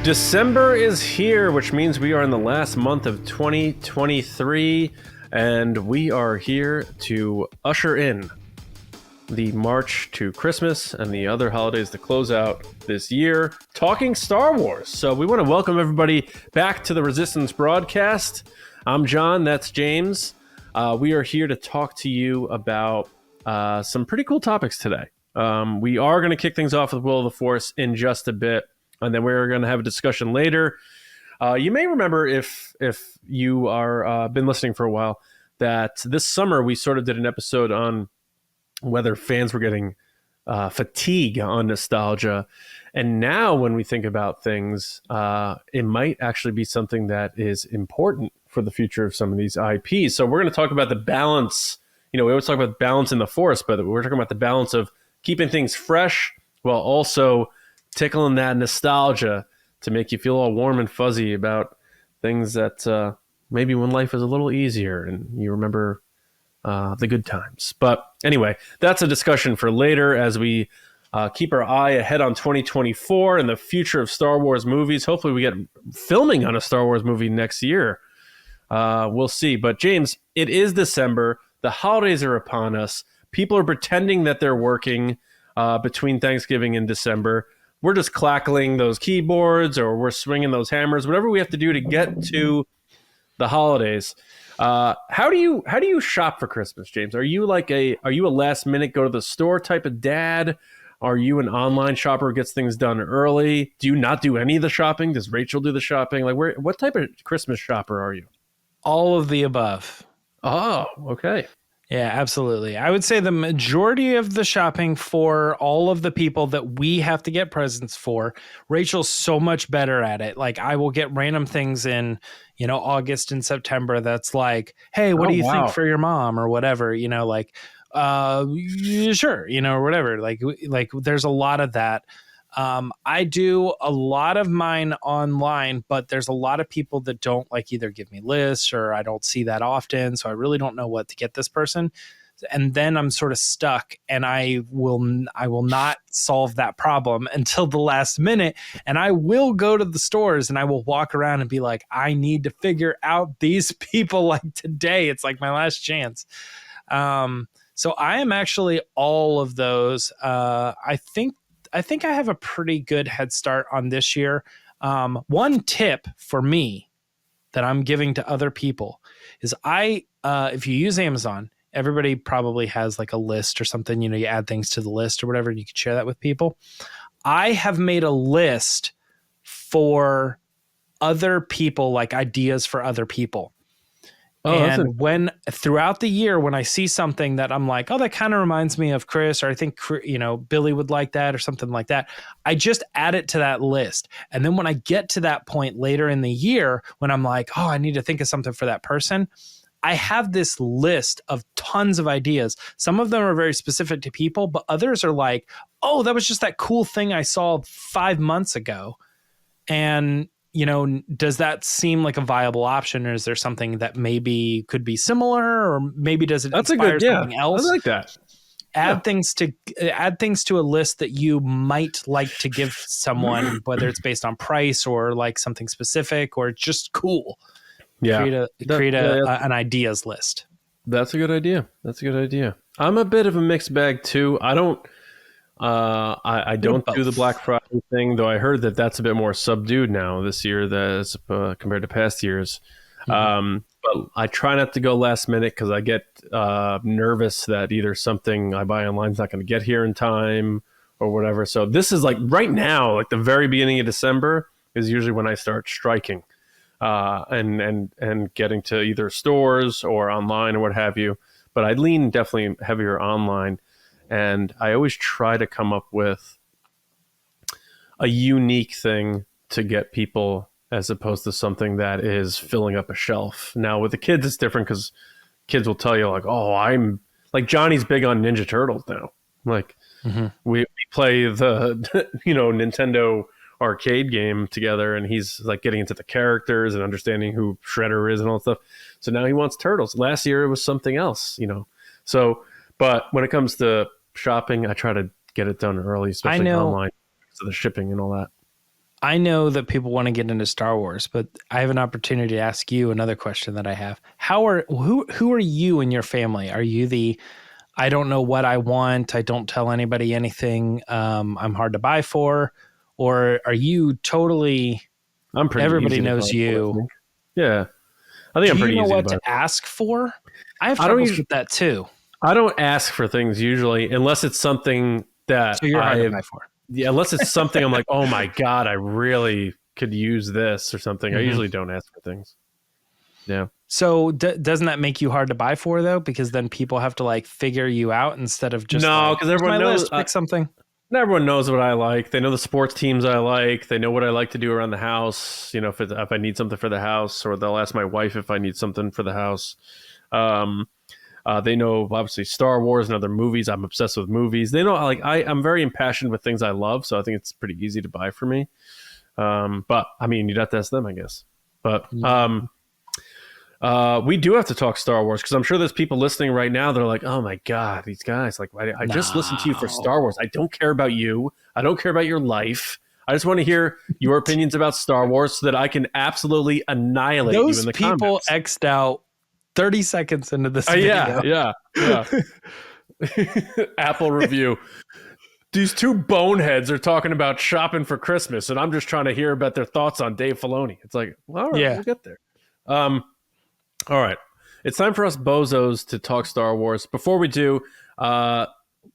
December is here, which means we are in the last month of 2023, and we are here to usher in the march to Christmas and the other holidays to close out this year, talking Star Wars. So we want to welcome everybody back to the Resistance broadcast. I'm John, that's James. We are here to talk to you about some pretty cool topics today. We are going to kick things off with Will of the Force in just a bit, and then we're going to have a discussion later. You may remember, if you are been listening for a while, that this summer we sort of did an episode on whether fans were getting fatigue on nostalgia. And now when we think about things, it might actually be something that is important for the future of some of these IPs. So we're going to talk about the balance. You know, we always talk about balance in the Force, but we're talking about the balance of keeping things fresh while also tickling that nostalgia to make you feel all warm and fuzzy about things that maybe when life is a little easier and you remember the good times. But anyway, that's a discussion for later as we keep our eye ahead on 2024 and the future of Star Wars movies. Hopefully we get filming on a Star Wars movie next year. We'll see. But James, it is December. The holidays are upon us. People are pretending that they're working between Thanksgiving and December. We're just clackling those keyboards or we're swinging those hammers, whatever we have to do to get to the holidays. How do you shop for Christmas, James? Are you a last minute go to the store type of dad? Are you an online shopper who gets things done early? Do you not do any of the shopping? Does Rachel do the shopping? What type of Christmas shopper are you? All of the above. Oh, okay. Yeah, absolutely. I would say the majority of the shopping for all of the people that we have to get presents for, Rachel's so much better at it. Like, I will get random things in, August and September that's like, hey, what do you think for your mom or whatever, sure, or whatever. Like there's a lot of that. I do a lot of mine online, but there's a lot of people that don't either give me lists or I don't see that often. So I really don't know what to get this person. And then I'm sort of stuck and I will not solve that problem until the last minute. And I will go to the stores and I will walk around and be like, I need to figure out these people today. It's like my last chance. So I am actually all of those. I think I have a pretty good head start on this year. One tip for me that I'm giving to other people is if you use Amazon, everybody probably has a list or something, you add things to the list or whatever, and you can share that with people. I have made a list for other people, ideas for other people. Oh, and throughout the year, when I see something that I'm like, oh, that kind of reminds me of Chris, or I think, Billy would like that or something like that, I just add it to that list. And then when I get to that point later in the year, when I'm like, oh, I need to think of something for that person, I have this list of tons of ideas. Some of them are very specific to people, but others are like, oh, that was just that cool thing I saw 5 months ago. And does that seem like a viable option, or is there something that maybe could be similar, or maybe does it inspire something else? I like that. Add things to a list that you might like to give someone, whether it's based on price or something specific or just cool. Yeah, create an ideas list. That's a good idea. I'm a bit of a mixed bag too. I don't do the Black Friday thing, though. I heard that that's a bit more subdued now this year as compared to past years. Mm-hmm. But I try not to go last minute because I get nervous that either something I buy online is not going to get here in time or whatever. So this is right now, the very beginning of December is usually when I start striking and getting to either stores or online or what have you. But I lean definitely heavier online. And I always try to come up with a unique thing to get people as opposed to something that is filling up a shelf. Now, with the kids, it's different because kids will tell you, oh, I'm Johnny's big on Ninja Turtles now. We play the, Nintendo arcade game together, and he's getting into the characters and understanding who Shredder is and all that stuff. So now he wants Turtles. Last year, it was something else, So, but when it comes to shopping, I try to get it done early, especially online, so the shipping and all that. I know that people want to get into Star Wars, but I have an opportunity to ask you another question that I have. Who are you and your family? Are you the I don't know what I want, I don't tell anybody anything, I'm hard to buy for, or are you totally I'm pretty everybody easy to buy knows for, I you? think. Yeah. I think I'm Do you pretty know easy to what buy. to ask for? I have I don't troubles usually, with that too. I don't ask for things usually unless it's something that So you're hard to buy for. yeah, unless it's something I'm like, oh my God, I really could use this or something. I Mhm. usually don't ask for things. Yeah. So doesn't that make you hard to buy for though? Because then people have to like figure you out instead of just No, like, because here's my everyone knows. list, pick something. Everyone knows what I like. They know the sports teams I like. They know what I like to do around the house. You know, if I need something for the house, or they'll ask my wife if I need something for the house. Um, they know obviously Star Wars and other movies. I'm obsessed with movies. They know like I'm very impassioned with things I love, so I think it's pretty easy to buy for me. But I mean, you'd have to ask them, I guess. But we do have to talk Star Wars because I'm sure there's people listening right now that are like, "Oh my God, these guys! Like, I just listened to you for No. Star Wars. I don't care about you. I don't care about your life. I just want to hear your opinions about Star Wars so that I can absolutely annihilate you Those in the people comments." X'd out 30 seconds into this Yeah, video. yeah. Apple review. These two boneheads are talking about shopping for Christmas, and I'm just trying to hear about their thoughts on Dave Filoni. It's like, well, all right, Yeah. we'll get there. All right. It's time for us bozos to talk Star Wars. Before we do,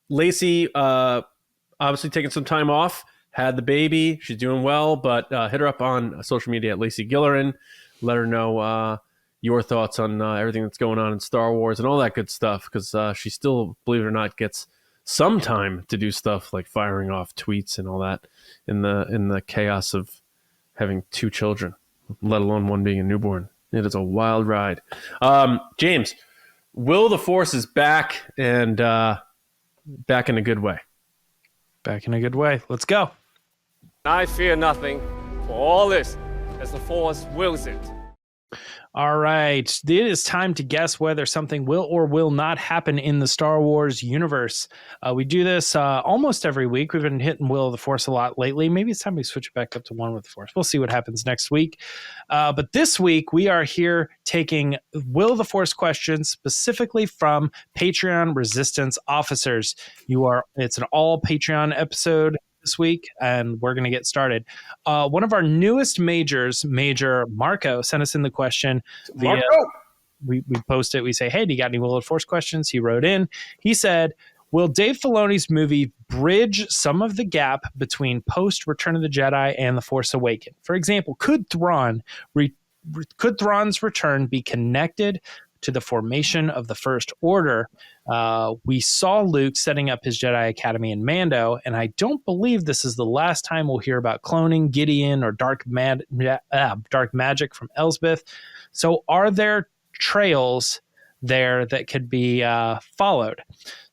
Lacey obviously taking some time off, had the baby. She's doing well, but hit her up on social media at Lacey Gillerin. Let her know your thoughts on everything that's going on in Star Wars and all that good stuff, because she still, believe it or not, gets some time to do stuff like firing off tweets and all that in the chaos of having two children, let alone one being a newborn. It is a wild ride. James, Will the Force is back, and back in a good way. Back in a good way. Let's go. I fear nothing, for all is as the Force wills it. All right. It is time to guess whether something will or will not happen in the Star Wars universe. We do this almost every week. We've been hitting Will of the Force a lot lately. Maybe it's time we switch it back up to One with the Force. We'll see what happens next week. But this week, we are here taking Will of the Force questions specifically from Patreon Resistance officers. It's an all Patreon episode this week, and we're going to get started. One of our newest majors, Major Marco, sent us in the question via. We post it. We say, hey, do you got any Will of the Force questions? He wrote in. He said, will Dave Filoni's movie bridge some of the gap between post Return of the Jedi and The Force Awakens? For example, could Thrawn's return be connected to the formation of the First Order? We saw Luke setting up his Jedi Academy in Mando, and I don't believe this is the last time we'll hear about cloning, Gideon, or dark magic from Elsbeth. So are there trails there that could be followed?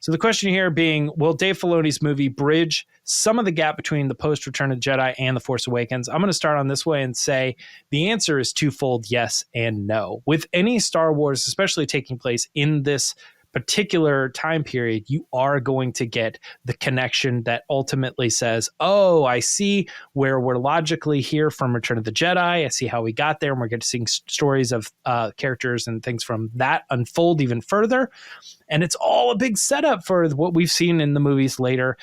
So the question here being, will Dave Filoni's movie bridge some of the gap between the post-Return of the Jedi and The Force Awakens? I'm going to start on this way and say the answer is twofold, yes and no. With any Star Wars, especially taking place in this particular time period, you are going to get the connection that ultimately says, oh, I see where we're logically here from Return of the Jedi. I see how we got there, and we're getting to see stories of characters and things from that unfold even further. And it's all a big setup for what we've seen in the movies later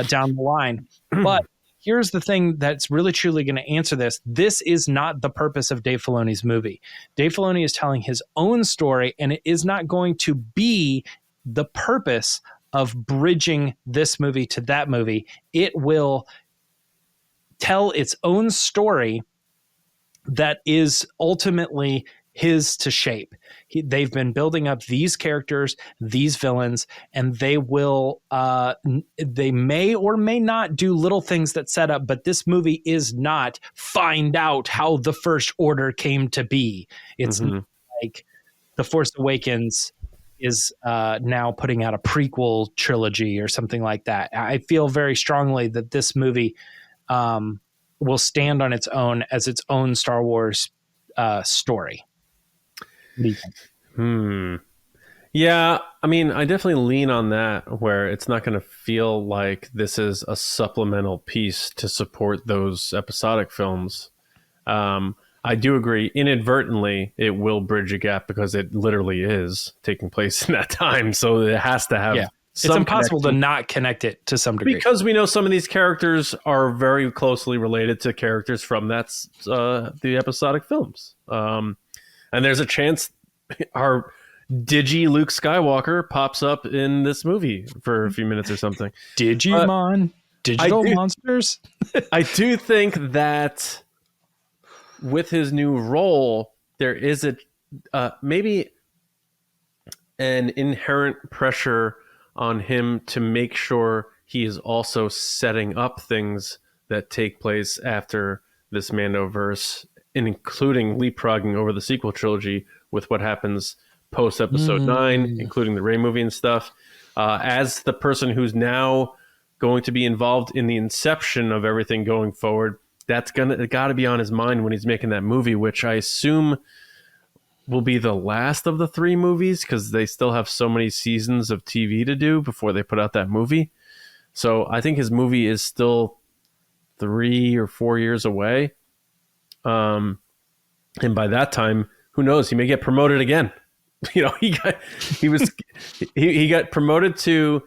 down the line. But here's the thing that's really truly going to answer this. This is not the purpose of Dave Filoni's movie. Dave Filoni is telling his own story, and it is not going to be the purpose of bridging this movie to that movie. It will tell its own story that is ultimately his to shape. They've been building up these characters, these villains, and they may or may not do little things that set up, but this movie is not find out how the First Order came to be. It's like The Force Awakens is now putting out a prequel trilogy or something like that. I feel very strongly that this movie will stand on its own as its own Star Wars story. What do you think? Yeah, I mean, I definitely lean on that, where it's not going to feel like this is a supplemental piece to support those episodic films. I do agree. Inadvertently, it will bridge a gap because it literally is taking place in that time. So it has to have It's impossible to connection. not connect it to some degree. Because we know some of these characters are very closely related to characters from the episodic films. And there's a chance our Digi Luke Skywalker pops up in this movie for a few minutes or something. Digimon, digital monsters. I do think that with his new role, there is maybe an inherent pressure on him to make sure he is also setting up things that take place after this Mandoverse, including leapfrogging over the sequel trilogy with what happens post episode 9, including the Rey movie and stuff. As the person who's now going to be involved in the inception of everything going forward, that's got to be on his mind when he's making that movie, which I assume will be the last of the 3 movies because they still have so many seasons of TV to do before they put out that movie. So I think his movie is still 3 or 4 years away. And by that time, who knows? He may get promoted again. You know, he got promoted to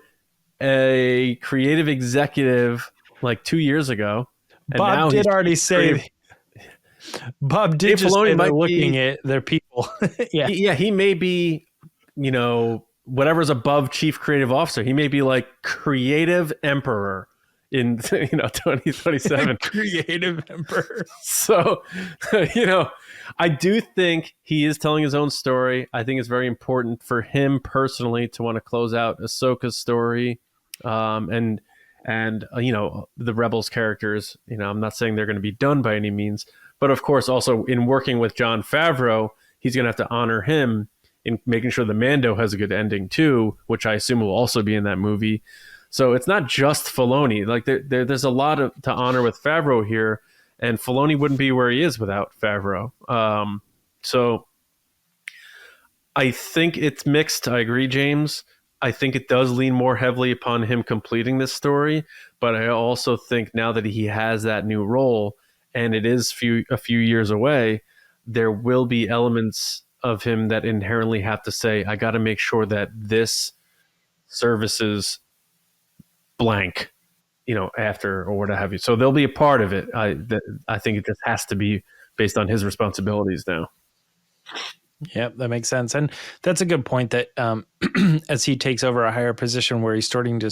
a creative executive like 2 years ago. And Bob did already say. Bob did just say they're looking at their people. He may be, you know, whatever's above chief creative officer. He may be like creative emperor in 2027. Creative emperor. So, you know, I do think he is telling his own story. I think it's very important for him personally to want to close out Ahsoka's story, and you know, the Rebels characters. You know, I'm not saying they're going to be done by any means. But of course, also in working with Jon Favreau, he's going to have to honor him in making sure the Mando has a good ending too, which I assume will also be in that movie. So it's not just Filoni. Like there's a lot to honor with Favreau here, and Filoni wouldn't be where he is without Favreau. So I think it's mixed. I agree, James. I think it does lean more heavily upon him completing this story, but I also think now that he has that new role, and it is a few years away, there will be elements of him that inherently have to say, I got to make sure that this services blank, you know, after or what have you. So there'll be a part of it. I think it just has to be based on his responsibilities now. Yep, that makes sense. And that's a good point that as he takes over a higher position where he's starting to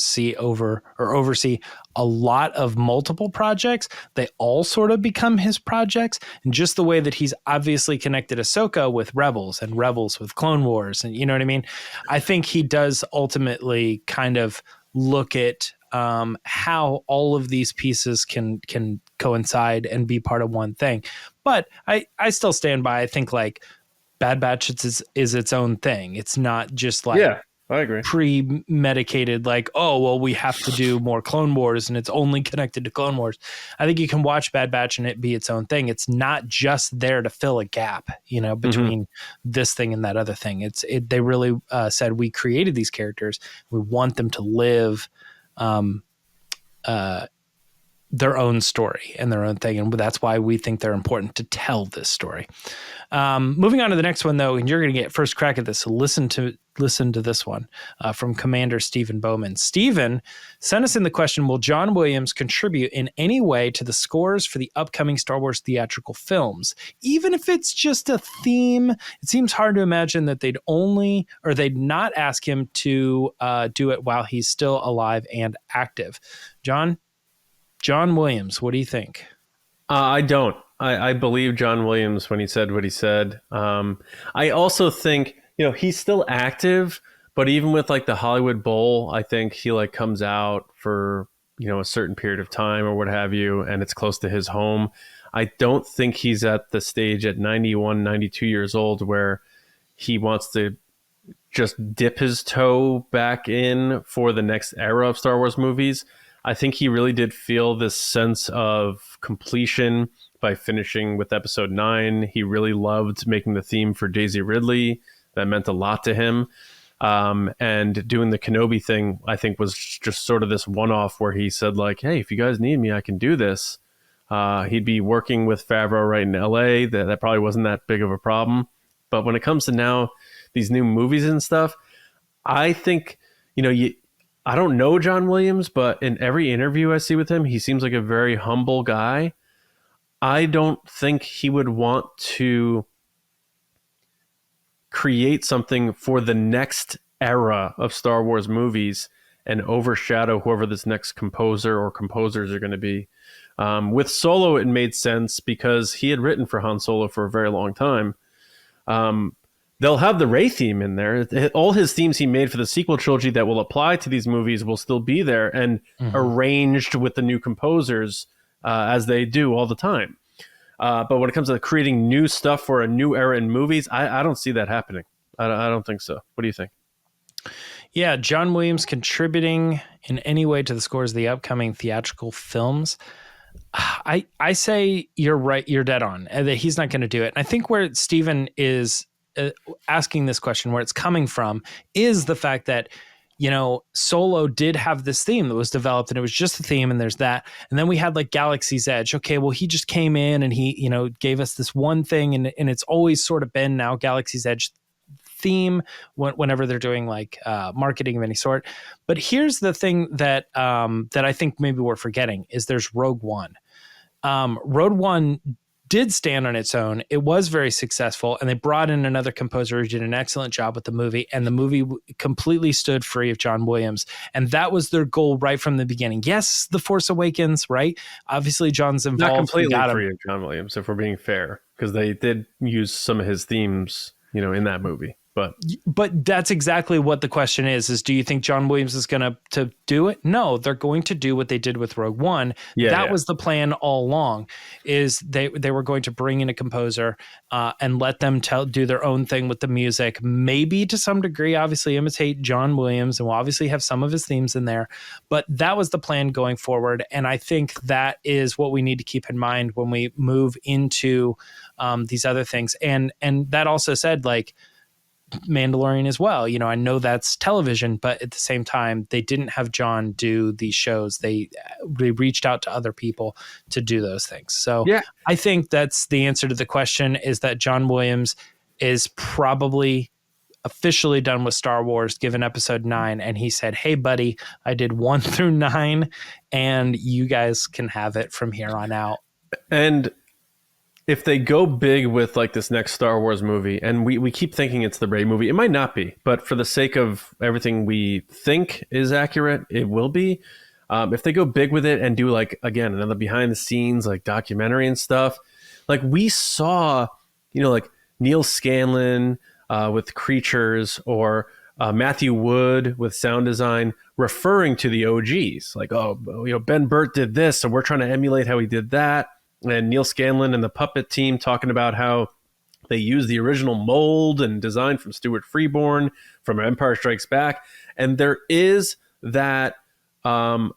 oversee a lot of multiple projects, they all sort of become his projects. And just the way that he's obviously connected Ahsoka with Rebels and Rebels with Clone Wars. And you know what I mean? I think he does ultimately kind of look at how all of these pieces can coincide and be part of one thing. But I still stand by, I think like, Bad Batch is its own thing. It's not just like I agree. Premedicated, like, oh, well, we have to do more Clone Wars and it's only connected to Clone Wars. I think you can watch Bad Batch and it be its own thing. It's not just there to fill a gap, you know, between this thing and that other thing. They really said we created these characters. We want them to live their own story and their own thing. And that's why we think they're important to tell this story. Moving on to the next one, though, and you're going to get first crack at this. So listen to this one from Commander Stephen Bowman. Stephen sent us in the question, will John Williams contribute in any way to the scores for the upcoming Star Wars theatrical films? Even if it's just a theme, it seems hard to imagine that they'd not ask him to do it while he's still alive and active. John Williams, what do you think? I don't. I believe John Williams when he said what he said. I also think, you know, he's still active, but even with like the Hollywood Bowl, I think he like comes out for, you know, a certain period of time or what have you, and it's close to his home. I don't think he's at the stage at 91, 92 years old where he wants to just dip his toe back in for the next era of Star Wars movies. I think he really did feel this sense of completion by finishing with episode 9. He really loved making the theme for Daisy Ridley. That meant a lot to him. And doing the Kenobi thing, I think, was just sort of this one-off where he said, like, hey, if you guys need me, I can do this. He'd be working with Favreau right in LA. That probably wasn't that big of a problem. But when it comes to now these new movies and stuff, I think, I don't know John Williams, but in every interview I see with him, he seems like a very humble guy. I don't think he would want to create something for the next era of Star Wars movies and overshadow whoever this next composer or composers are going to be. With Solo, it made sense because he had written for Han Solo for a very long time. They'll have the Rey theme in there. All his themes he made for the sequel trilogy that will apply to these movies will still be there and arranged with the new composers as they do all the time. But when it comes to creating new stuff for a new era in movies, I don't see that happening. I don't think so. What do you think? Yeah, John Williams contributing in any way to the scores of the upcoming theatrical films. I say you're right. You're dead on. That he's not going to do it. And I think where Stephen is asking this question, where it's coming from, is the fact that, Solo did have this theme that was developed and it was just the theme and there's that. And then we had like Galaxy's Edge. Okay, well, he just came in and he, gave us this one thing and it's always sort of been now Galaxy's Edge theme whenever they're doing like marketing of any sort. But here's the thing that I think maybe we're forgetting is there's Rogue One. Rogue One did stand on its own. It was very successful, and they brought in another composer who did an excellent job with the movie, and the movie completely stood free of John Williams. And that was their goal right from the beginning. Yes, The Force Awakens, right? Obviously, John's involved. Not completely free of John Williams, if we're being fair, because they did use some of his themes, in that movie. But that's exactly what the question is do you think John Williams is going to do it? No, they're going to do what they did with Rogue One. That was the plan all along, is they were going to bring in a composer and let them do their own thing with the music, maybe to some degree, obviously imitate John Williams, and we'll obviously have some of his themes in there. But that was the plan going forward. And I think that is what we need to keep in mind when we move into these other things. And that also said, like, Mandalorian as well. I know that's television, but at the same time, they didn't have John do these shows. They reached out to other people to do those things. So I think that's the answer to the question, is that John Williams is probably officially done with Star Wars, given episode 9. And he said, hey, buddy, I did 1 through 9 and you guys can have it from here on out. And if they go big with like this next Star Wars movie, and we keep thinking it's the Rey movie, it might not be, but for the sake of everything we think is accurate, it will be. If they go big with it and do like, again, another behind the scenes, like documentary and stuff, like we saw, like Neil Scanlon with Creatures, or Matthew Wood with sound design, referring to the OGs, like, Ben Burt did this, so we're trying to emulate how he did that. And Neil Scanlon and the puppet team talking about how they use the original mold and design from Stuart Freeborn from Empire Strikes Back. And there is that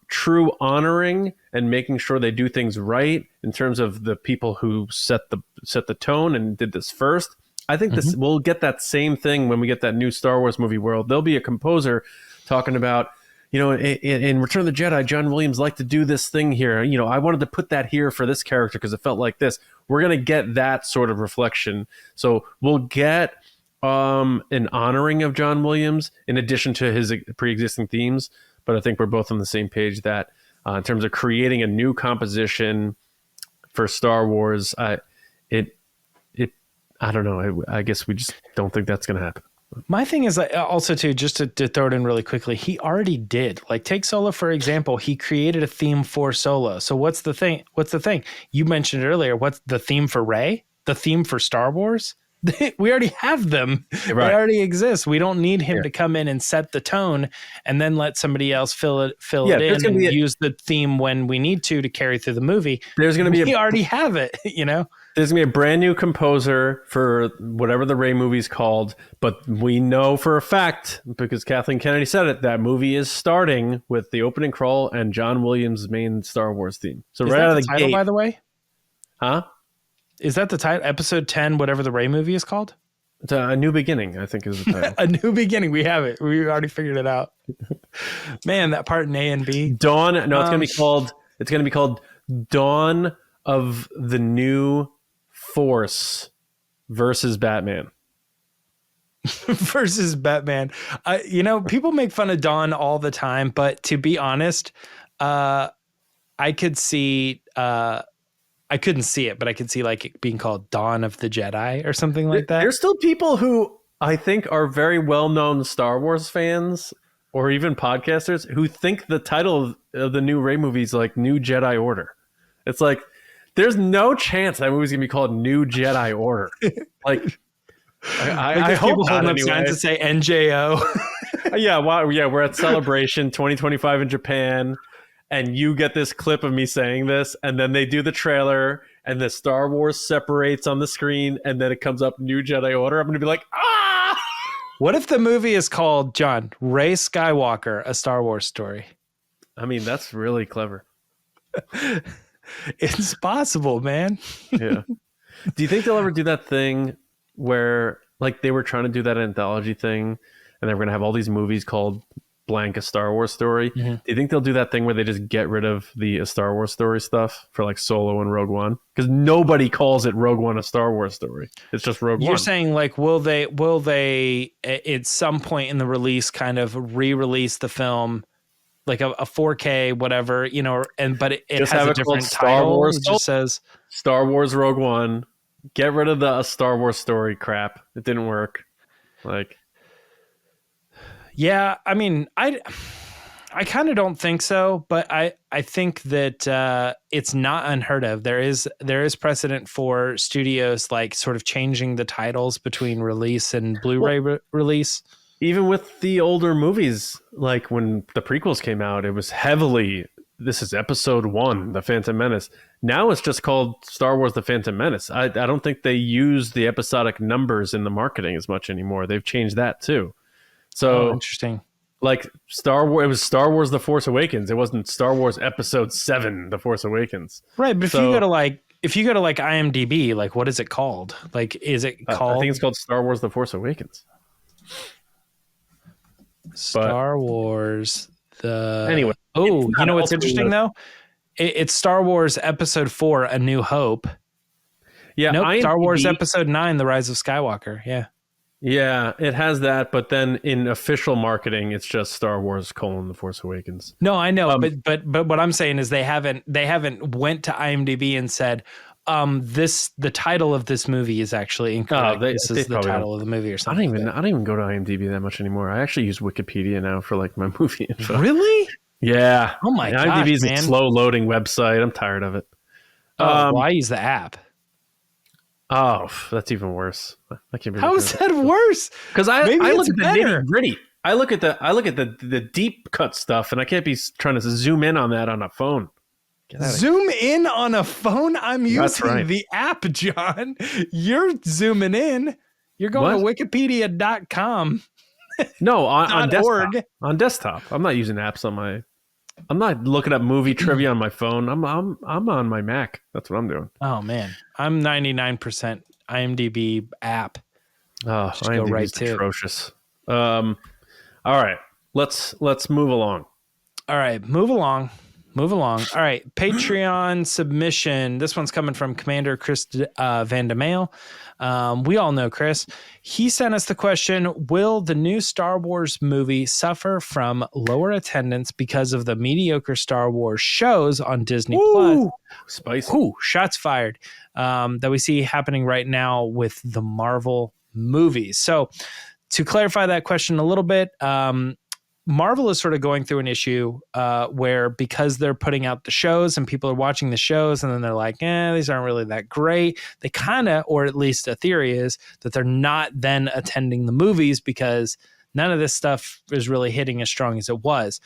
true honoring and making sure they do things right in terms of the people who set the tone and did this first. I think this we'll get that same thing when we get that new Star Wars movie world. There'll be a composer talking about, in Return of the Jedi, John Williams liked to do this thing here. I wanted to put that here for this character because it felt like this. We're going to get that sort of reflection. So we'll get an honoring of John Williams in addition to his pre-existing themes. But I think we're both on the same page that in terms of creating a new composition for Star Wars, I don't know. I guess we just don't think that's going to happen. My thing is also too, just to throw it in really quickly, he already did. Like, take Solo, for example. He created a theme for Solo. So what's the thing? You mentioned it earlier. What's the theme for Rey? The theme for Star Wars? We already have them. Right. They already exist. We don't need him to come in and set the tone and then let somebody else fill it in and use the theme when we need to carry through the movie. We already have it, There's going to be a brand new composer for whatever the Rey movie's called, but we know for a fact, because Kathleen Kennedy said it, that movie is starting with the opening crawl and John Williams' main Star Wars theme. So is right that out the of the title, gate, by the way? huh? Is that the title? Episode 10, whatever the Rey movie is called? It's A New Beginning, I think is the title. A New Beginning. We have it. We already figured it out. Man, that part in A and B. Dawn. No, it's gonna be called. It's gonna be called Dawn of the New Force versus Batman. Versus Batman. People make fun of Dawn all the time, but to be honest, I could see. I couldn't see it, but I could see like it being called Dawn of the Jedi or something like that. There's still people who I think are very well-known Star Wars fans or even podcasters who think the title of the new Rey movie is like New Jedi Order. It's like, there's no chance that movie's going to be called New Jedi Order. Like, I hope not holding up anyway. signs that say NJO. Yeah, we're at Celebration 2025 in Japan. And you get this clip of me saying this, and then they do the trailer, and the Star Wars separates on the screen, and then it comes up New Jedi Order. I'm going to be like, ah! What if the movie is called, John, Rey Skywalker, a Star Wars story? I mean, that's really clever. It's possible, man. Yeah. Do you think they'll ever do that thing where, like, they were trying to do that anthology thing, and they were going to have all these movies called blank A Star Wars Story? Mm-hmm. Do you think they'll do that thing where they just get rid of the A Star Wars Story stuff for like Solo and Rogue One? Because nobody calls it Rogue One A Star Wars Story. It's just Rogue One. You're saying like, will they at some point in the release kind of re-release the film like a 4K whatever, but it just has have a it called different Star title. Wars. It just says Star Wars Rogue One. Get rid of the A Star Wars Story crap. It didn't work. Like, yeah, I mean, I kind of don't think so, but I think that it's not unheard of. There is precedent for studios like sort of changing the titles between release and Blu-ray release. even with the older movies, like when the prequels came out, it was heavily, this is episode 1, The Phantom Menace. Now it's just called Star Wars The Phantom Menace. I don't think they use the episodic numbers in the marketing as much anymore. They've changed that too. So interesting. Like Star Wars, it was Star Wars The Force Awakens. It wasn't Star Wars Episode 7, The Force Awakens. Right, but if you go to like IMDb, like what is it called? Like, is it called? I think it's called Star Wars The Force Awakens. Star Wars Anyway. Oh, you know what's interesting though? It's Star Wars Episode 4, A New Hope. Yeah, nope, Star Wars Episode 9, The Rise of Skywalker. Yeah. Yeah, it has that, but then in official marketing, it's just Star Wars: The Force Awakens. No, I know, but what I'm saying is they haven't went to IMDb and said, the title of this movie is actually incorrect. This is the title of the movie or something. I don't even go to IMDb that much anymore. I actually use Wikipedia now for like my movie info. Really? Yeah. Oh my gosh, IMDb is man. a slow loading website. I'm tired of it. Well, I use the app. Oh, that's even worse. I can't believe How is that worse? Because I look at the better. nitty gritty. I look at the deep cut stuff, and I can't be trying to zoom in on that on a phone. Zoom in on a phone? I'm That's using right. the app, John. You're zooming in. You're going to wikipedia.com. No, on desktop. .org. On desktop. I'm not using apps on my. I'm not looking up movie trivia on my phone. I'm on my Mac. That's what I'm doing. Oh man, I'm 99% IMDb app. Oh, Just go right to it. atrocious. All right, let's move along. All right, move along. All right, Patreon submission. This one's coming from Commander Chris Van de Mail. We all know Chris. He sent us the question, will the new Star Wars movie suffer from lower attendance because of the mediocre Star Wars shows on Disney Plus? Spicy. Ooh, shots fired. That we see happening right now with the Marvel movies. So to clarify that question a little bit, Marvel is sort of going through an issue where because they're putting out the shows and people are watching the shows and then they're like, these aren't really that great. They kind of, or at least a theory is that they're not then attending the movies because none of this stuff is really hitting as strong as it was.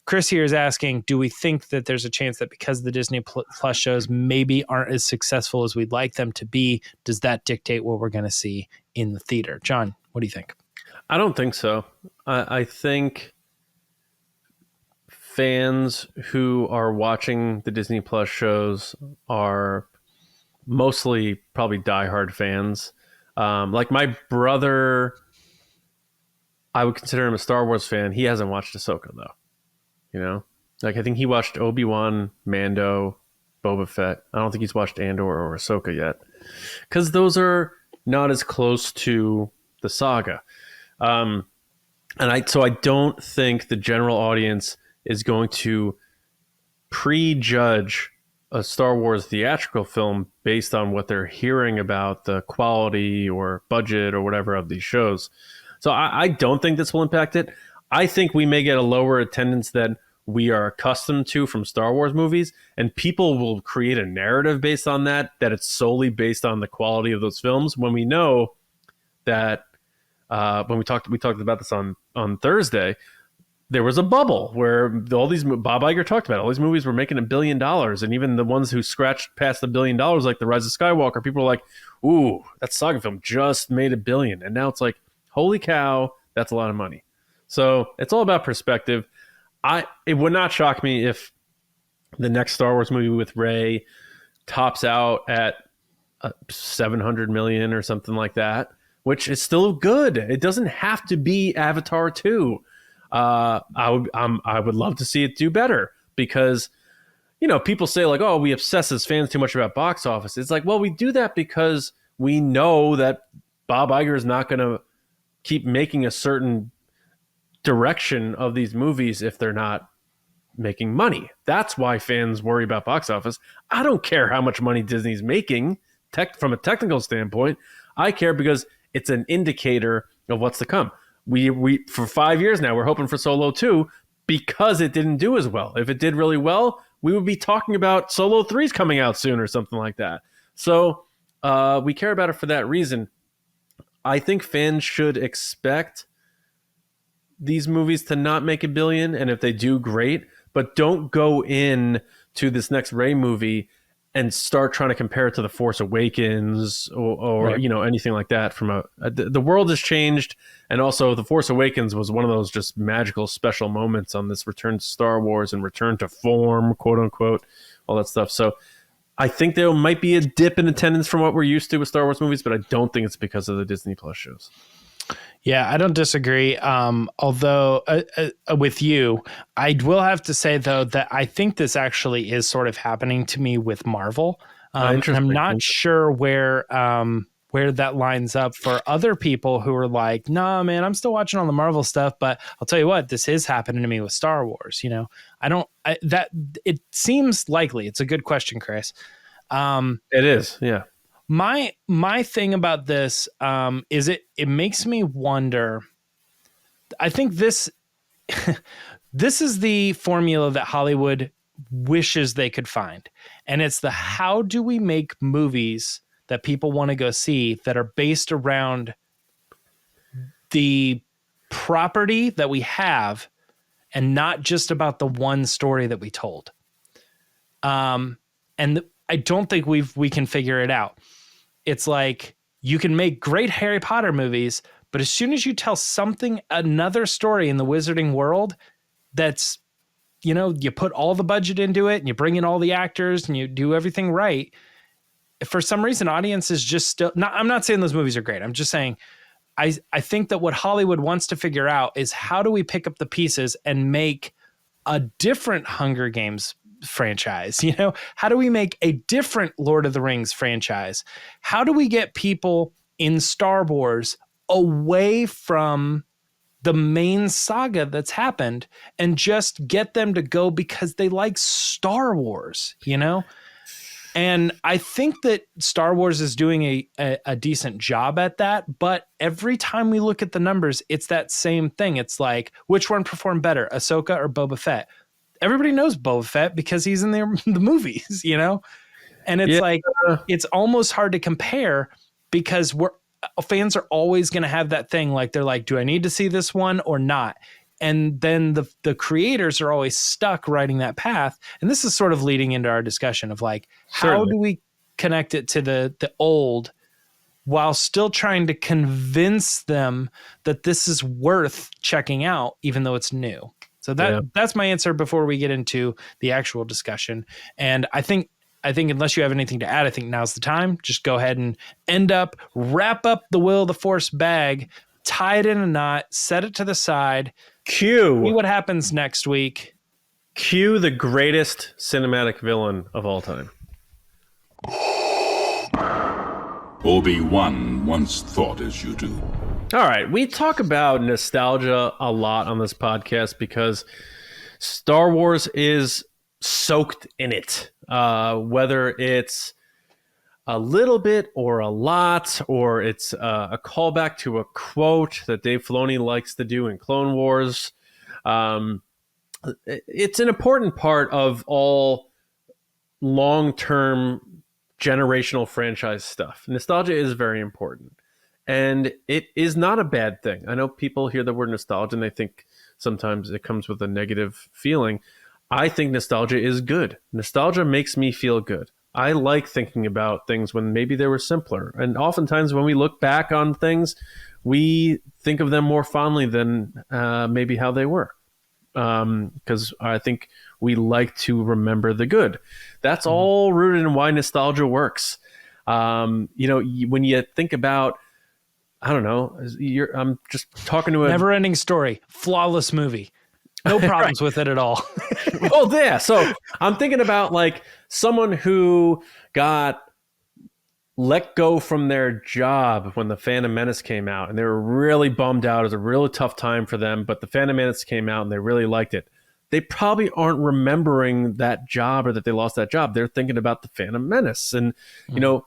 Chris here is asking, do we think that there's a chance that because the Disney Plus shows maybe aren't as successful as we'd like them to be, does that dictate what we're going to see in the theater? John, what do you think? I don't think so. I think fans who are watching the Disney Plus shows are mostly probably diehard fans. Like my brother, I would consider him a Star Wars fan. He hasn't watched Ahsoka though. You know, like I think he watched Obi-Wan, Mando, Boba Fett. I don't think he's watched Andor or Ahsoka yet, because those are not as close to the saga. So I don't think the general audience is going to prejudge a Star Wars theatrical film based on what they're hearing about the quality or budget or whatever of these shows. So I don't think this will impact it. I think we may get a lower attendance than we are accustomed to from Star Wars movies, and people will create a narrative based on that it's solely based on the quality of those films, when we know that when we talked about this on Thursday, there was a bubble where all these, Bob Iger talked about, all these movies were making $1 billion, and even the ones who scratched past $1 billion, like The Rise of Skywalker, people were like, ooh, that saga film just made $1 billion. And now it's like, holy cow, that's a lot of money. So it's all about perspective. It would not shock me if the next Star Wars movie with Rey tops out at 700 million or something like that, which is still good. It doesn't have to be Avatar 2. I would love to see it do better, because, you know, people say like, oh, we obsess as fans too much about box office. It's like, well, we do that because we know that Bob Iger is not going to keep making a certain direction of these movies if they're not making money. That's why fans worry about box office. I don't care how much money Disney's making from a technical standpoint. I care because it's an indicator of what's to come. We for 5 years now, we're hoping for Solo 2 because it didn't do as well. If it did really well, we would be talking about Solo 3's coming out soon or something like that. So we care about it for that reason. I think fans should expect these movies to not make $1 billion, and if they do, great. But don't go in to this next Rey movie and start trying to compare it to The Force Awakens or right, you know, anything like that. The world has changed, and also The Force Awakens was one of those just magical special moments on this return to Star Wars and return to form, quote unquote, all that stuff. So I think there might be a dip in attendance from what we're used to with Star Wars movies, but I don't think it's because of the Disney Plus shows. Yeah, I don't disagree. Although with you, I will have to say, though, that I think this actually is sort of happening to me with Marvel. And I'm not sure where that lines up for other people who are like, nah, man, I'm still watching all the Marvel stuff. But I'll tell you what, this is happening to me with Star Wars. You know, it seems likely. It's a good question, Chris. It is. Yeah. My thing about this is it makes me wonder. I think this is the formula that Hollywood wishes they could find. And it's how do we make movies that people want to go see that are based around the property that we have and not just about the one story that we told. And I don't think we can figure it out. It's like you can make great Harry Potter movies, but as soon as you tell another story in the wizarding world that's, you know, you put all the budget into it and you bring in all the actors and you do everything right, for some reason, audiences just still not. I'm not saying those movies are great. I'm just saying I think that what Hollywood wants to figure out is how do we pick up the pieces and make a different Hunger Games franchise? You know, how do we make a different Lord of the Rings franchise? How do we get people in Star Wars away from the main saga that's happened and just get them to go because they like Star Wars, you know? And I think that Star Wars is doing a decent job at that. But every time we look at the numbers, it's that same thing. It's like, which one performed better, Ahsoka or Boba Fett? Everybody knows Boba Fett because he's in the movies, you know? And it's like, it's almost hard to compare because fans are always going to have that thing. Like, they're like, do I need to see this one or not? And then the creators are always stuck writing that path. And this is sort of leading into our discussion of like, how do we connect it to the old while still trying to convince them that this is worth checking out, even though it's new? So that's my answer before we get into the actual discussion. And I think I think unless you have anything to add, I think now's the time. Just go ahead and wrap up the Will of the Force bag, tie it in a knot, set it to the side. See what happens next week. Cue the greatest cinematic villain of all time. Obi-Wan once thought as you do. All right, we talk about nostalgia a lot on this podcast because Star Wars is soaked in it. Whether it's a little bit or a lot, or it's a callback to a quote that Dave Filoni likes to do in Clone Wars. It's an important part of all long-term generational franchise stuff. Nostalgia is very important. And it is not a bad thing. I know people hear the word nostalgia and they think sometimes it comes with a negative feeling. I think nostalgia is good. Nostalgia makes me feel good. I like thinking about things when maybe they were simpler. And oftentimes when we look back on things, we think of them more fondly than maybe how they were. Because I think we like to remember the good. That's all rooted in why nostalgia works. When you think about, I don't know, I'm just talking to a never-ending story, flawless movie. No problems with it at all. Well, yeah. So I'm thinking about like someone who got let go from their job when The Phantom Menace came out, and they were really bummed out. It was a really tough time for them, but The Phantom Menace came out and they really liked it. They probably aren't remembering that job or that they lost that job. They're thinking about The Phantom Menace. And,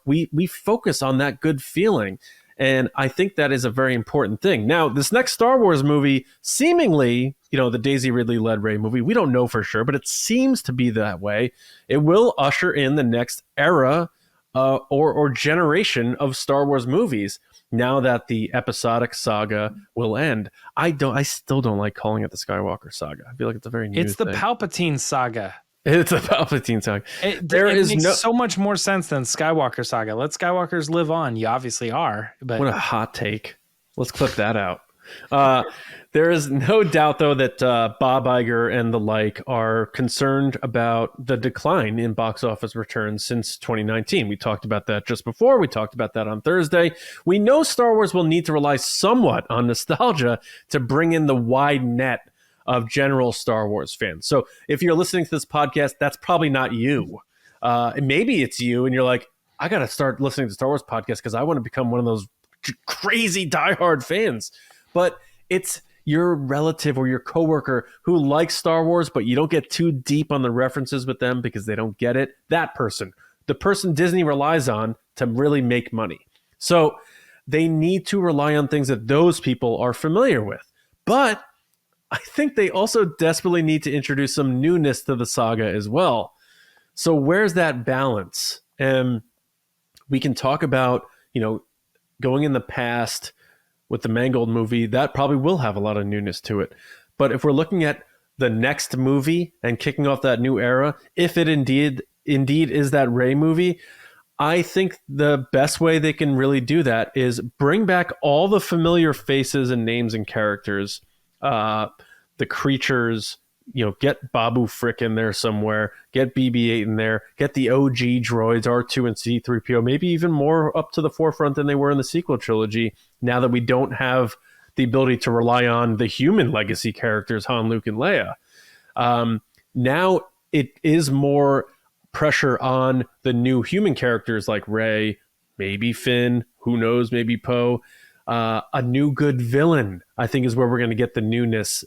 we focus on that good feeling. And I think that is a very important thing. Now, this next Star Wars movie, seemingly, the Daisy Ridley-led Rey movie, we don't know for sure, but it seems to be that way. It will usher in the next era or generation of Star Wars movies now that the episodic saga will end. I still don't like calling it the Skywalker saga. I feel like it's a very new It's the thing. Palpatine saga. It's a Palpatine saga. It makes so much more sense than Skywalker saga. Let Skywalkers live on. You obviously are. But what a hot take. Let's clip that out. There is no doubt, though, that Bob Iger and the like are concerned about the decline in box office returns since 2019. We talked about that just before. We talked about that on Thursday. We know Star Wars will need to rely somewhat on nostalgia to bring in the wide net of general Star Wars fans. So if you're listening to this podcast, that's probably not you. Maybe it's you and you're like, I got to start listening to Star Wars podcasts because I want to become one of those crazy diehard fans. But it's your relative or your coworker who likes Star Wars, but you don't get too deep on the references with them because they don't get it. That person, the person Disney relies on to really make money. So they need to rely on things that those people are familiar with. But I think they also desperately need to introduce some newness to the saga as well. So where's that balance? And we can talk about, going in the past with the Mangold movie, that probably will have a lot of newness to it. But if we're looking at the next movie and kicking off that new era, if it indeed is that Rey movie, I think the best way they can really do that is bring back all the familiar faces and names and characters, the creatures, get Babu Frick in there somewhere, get BB-8 in there, get the OG droids, R2 and C-3PO, maybe even more up to the forefront than they were in the sequel trilogy, now that we don't have the ability to rely on the human legacy characters, Han, Luke, and Leia. Now it is more pressure on the new human characters like Rey, maybe Finn, who knows, maybe Poe. A new good villain, I think, is where we're going to get the newness.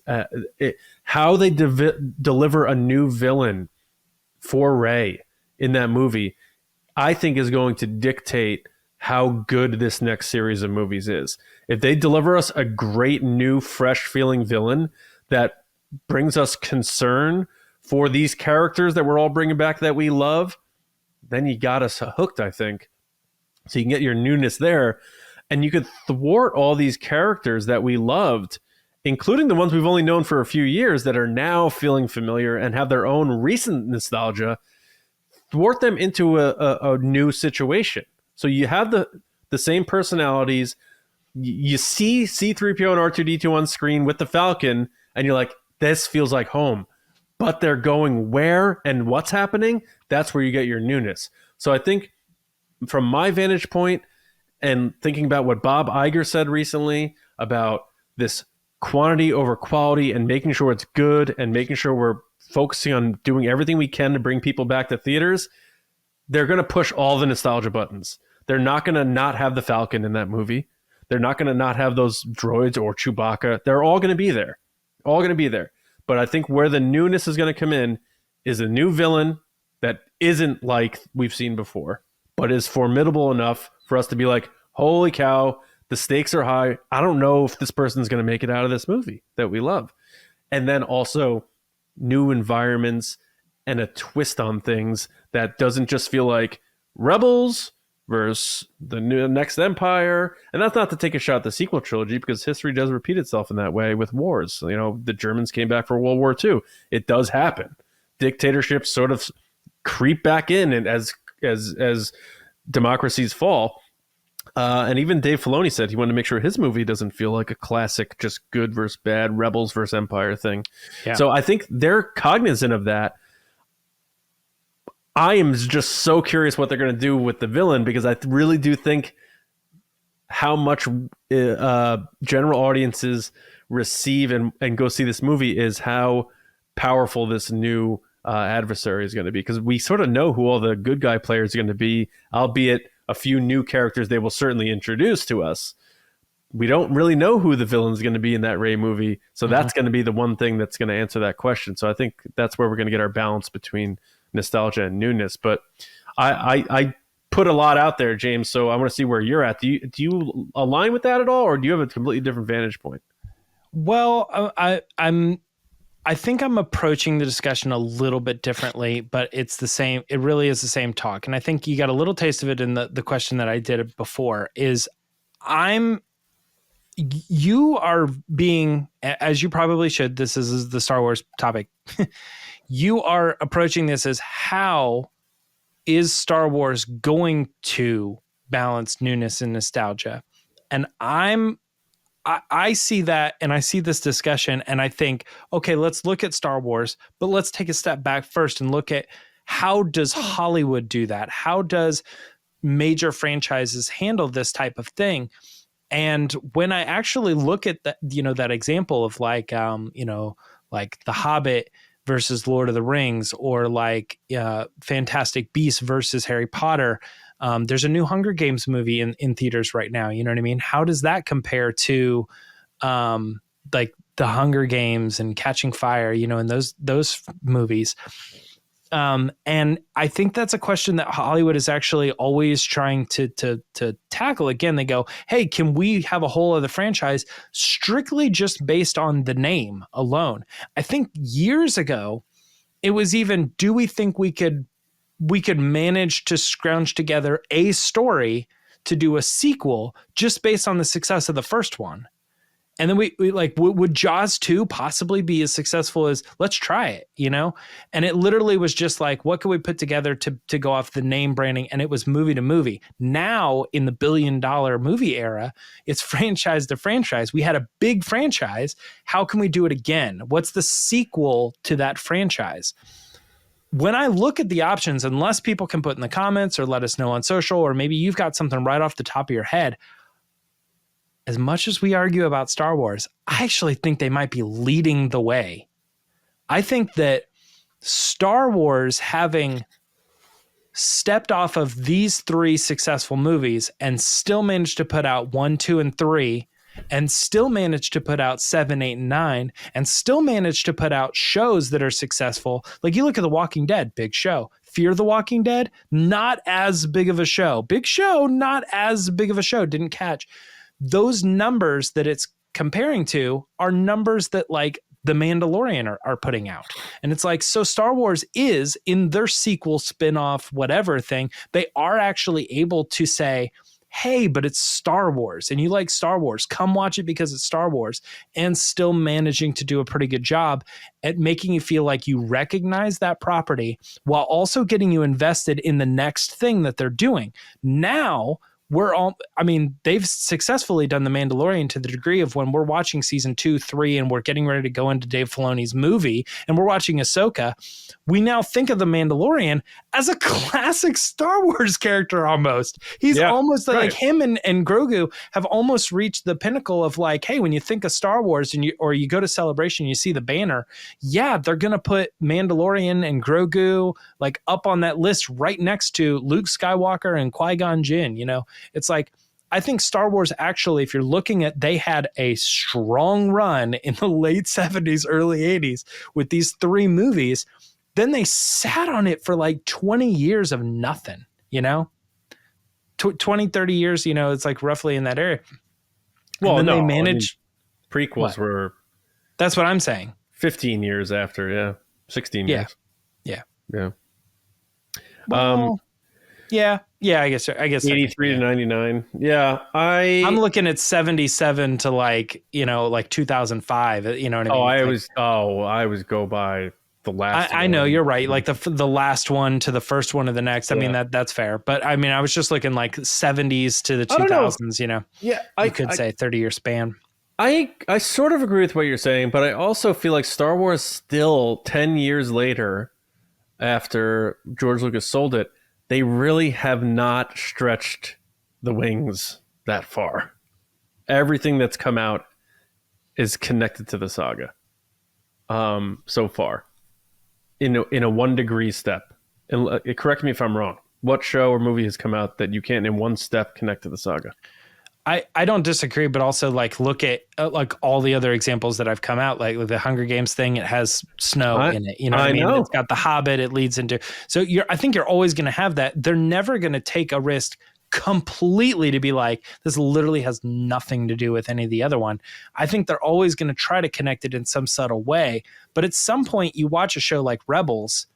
How they deliver a new villain for Rey in that movie, I think, is going to dictate how good this next series of movies is. If they deliver us a great new, fresh-feeling villain that brings us concern for these characters that we're all bringing back that we love, then you got us hooked, I think. So you can get your newness there. And you could thwart all these characters that we loved, including the ones we've only known for a few years that are now feeling familiar and have their own recent nostalgia, thwart them into a new situation. So you have the same personalities. You see C-3PO and R2-D2 on screen with the Falcon, and you're like, this feels like home. But they're going where and what's happening? that's where you get your newness. So I think from my vantage point and thinking about what Bob Iger said recently about this quantity over quality and making sure it's good and making sure we're focusing on doing everything we can to bring people back to theaters, they're going to push all the nostalgia buttons. They're not going to not have the Falcon in that movie. They're not going to not have those droids or Chewbacca. They're all going to be there. All going to be there. But I think where the newness is going to come in is a new villain that isn't like we've seen before, but is formidable enough for us to be like, holy cow, the stakes are high. I don't know if this person's going to make it out of this movie that we love. And then also new environments and a twist on things that doesn't just feel like Rebels versus the next Empire. And that's not to take a shot at the sequel trilogy, because history does repeat itself in that way with wars. You know, the Germans came back for World War II. It does happen. Dictatorships sort of creep back in and as democracies fall. And even Dave Filoni said he wanted to make sure his movie doesn't feel like a classic, just good versus bad, Rebels versus Empire thing. Yeah. So I think they're cognizant of that. I am just so curious what they're going to do with the villain, because I really do think how much general audiences receive and go see this movie is how powerful this new adversary is going to be. Because we sort of know who all the good guy players are going to be, albeit a few new characters they will certainly introduce to us. We don't really know who the villain is going to be in that Rey movie. So that's going to be the one thing that's going to answer that question. So I think that's where we're going to get our balance between nostalgia and newness. But I put a lot out there, James, so I want to see where you're at. Do you align with that at all, or do you have a completely different vantage point? Well, I think I'm approaching the discussion a little bit differently, but it's the same. It really is the same talk. And I think you got a little taste of it in the question that I did before is you are being, as you probably should, this is the Star Wars topic. You are approaching this as, how is Star Wars going to balance newness and nostalgia? And I see that, and I see this discussion, and I think, okay, let's look at Star Wars, but let's take a step back first and look at, how does Hollywood do that? How does major franchises handle this type of thing? And when I actually look at that, that example of like The Hobbit versus Lord of the Rings, or like Fantastic Beasts versus Harry Potter. There's a new Hunger Games movie in theaters right now. You know what I mean? How does that compare to like the Hunger Games and Catching Fire, and those movies? And I think that's a question that Hollywood is actually always trying to tackle. Again, they go, hey, can we have a whole other franchise strictly just based on the name alone? I think years ago, it was even, do we think we could manage to scrounge together a story to do a sequel just based on the success of the first one? And then we like, would Jaws 2 possibly be as successful as, let's try it, And it literally was just like, what can we put together to go off the name branding? And it was movie to movie. Now in the $1 billion movie era, it's franchise to franchise. We had a big franchise. How can we do it again? What's the sequel to that franchise? When I look at the options, unless people can put in the comments or let us know on social, or maybe you've got something right off the top of your head, as much as we argue about Star Wars, I actually think they might be leading the way. I think that Star Wars, having stepped off of these 3 successful movies and still managed to put out 1, 2, and 3, and still managed to put out 7, 8, and 9, and still managed to put out shows that are successful. Like you look at The Walking Dead, big show. Fear the Walking Dead, not as big of a show. Big show, not as big of a show. Didn't catch. Those numbers that it's comparing to are numbers that like The Mandalorian are putting out. And it's like, so Star Wars is, in their sequel, spin-off, whatever thing, they are actually able to say, hey, but it's Star Wars and you like Star Wars, come watch it because it's Star Wars, and still managing to do a pretty good job at making you feel like you recognize that property while also getting you invested in the next thing that they're doing. Now, they've successfully done The Mandalorian to the degree of when we're watching season 2, 3, and we're getting ready to go into Dave Filoni's movie and we're watching Ahsoka, we now think of The Mandalorian as a classic Star Wars character almost. He's almost like him and Grogu have almost reached the pinnacle of like, hey, when you think of Star Wars and you go to Celebration, you see the banner. Yeah, they're going to put Mandalorian and Grogu like up on that list right next to Luke Skywalker and Qui-Gon Jinn, It's like, I think Star Wars actually, if you're looking at, they had a strong run in the late 70s, early 80s with these 3 movies. Then they sat on it for like 20 years of nothing, 20, 30 years, it's like roughly in that area. Well, they managed. Prequels were. That's what I'm saying. 15 years after, yeah. 16 years. Yeah. Well, yeah, I guess 83 to 99. Yeah, I'm looking at 77 to like 2005. You know what I mean? I always go by the last. I know you're right. Like the last one to the first one of the next. I mean that's fair. But I mean I was just looking like 70s to the 2000s. Yeah, I could say 30-year span. I sort of agree with what you're saying, but I also feel like Star Wars still 10 years later, after George Lucas sold it, they really have not stretched the wings that far. Everything that's come out is connected to the saga. So far, in a 1 degree step. And correct me if I'm wrong. What show or movie has come out that you can't in one step connect to the saga? I don't disagree, but also like look at like all the other examples that have come out, like the Hunger Games thing. It has snow in it. You know what I mean? Know. It's got The Hobbit. It leads into. So I think you're always going to have that. They're never going to take a risk completely to be like, this literally has nothing to do with any of the other one. I think they're always going to try to connect it in some subtle way. But at some point you watch a show like Rebels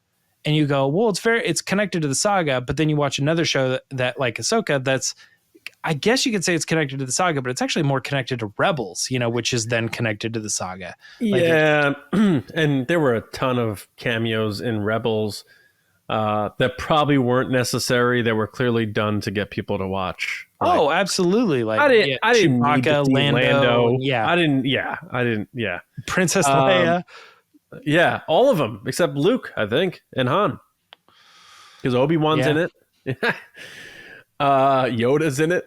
and you go, well, it's connected to the saga. But then you watch another show that like Ahsoka, that's, I guess you could say it's connected to the saga, but it's actually more connected to Rebels, which is then connected to the saga. Yeah. And there were a ton of cameos in Rebels that probably weren't necessary, that were clearly done to get people to watch. Oh, absolutely. Like I didn't need to see Lando. Yeah. I didn't. Princess Leia. Yeah. All of them except Luke, I think, and Han. Because Obi-Wan's in it. Yoda's in it.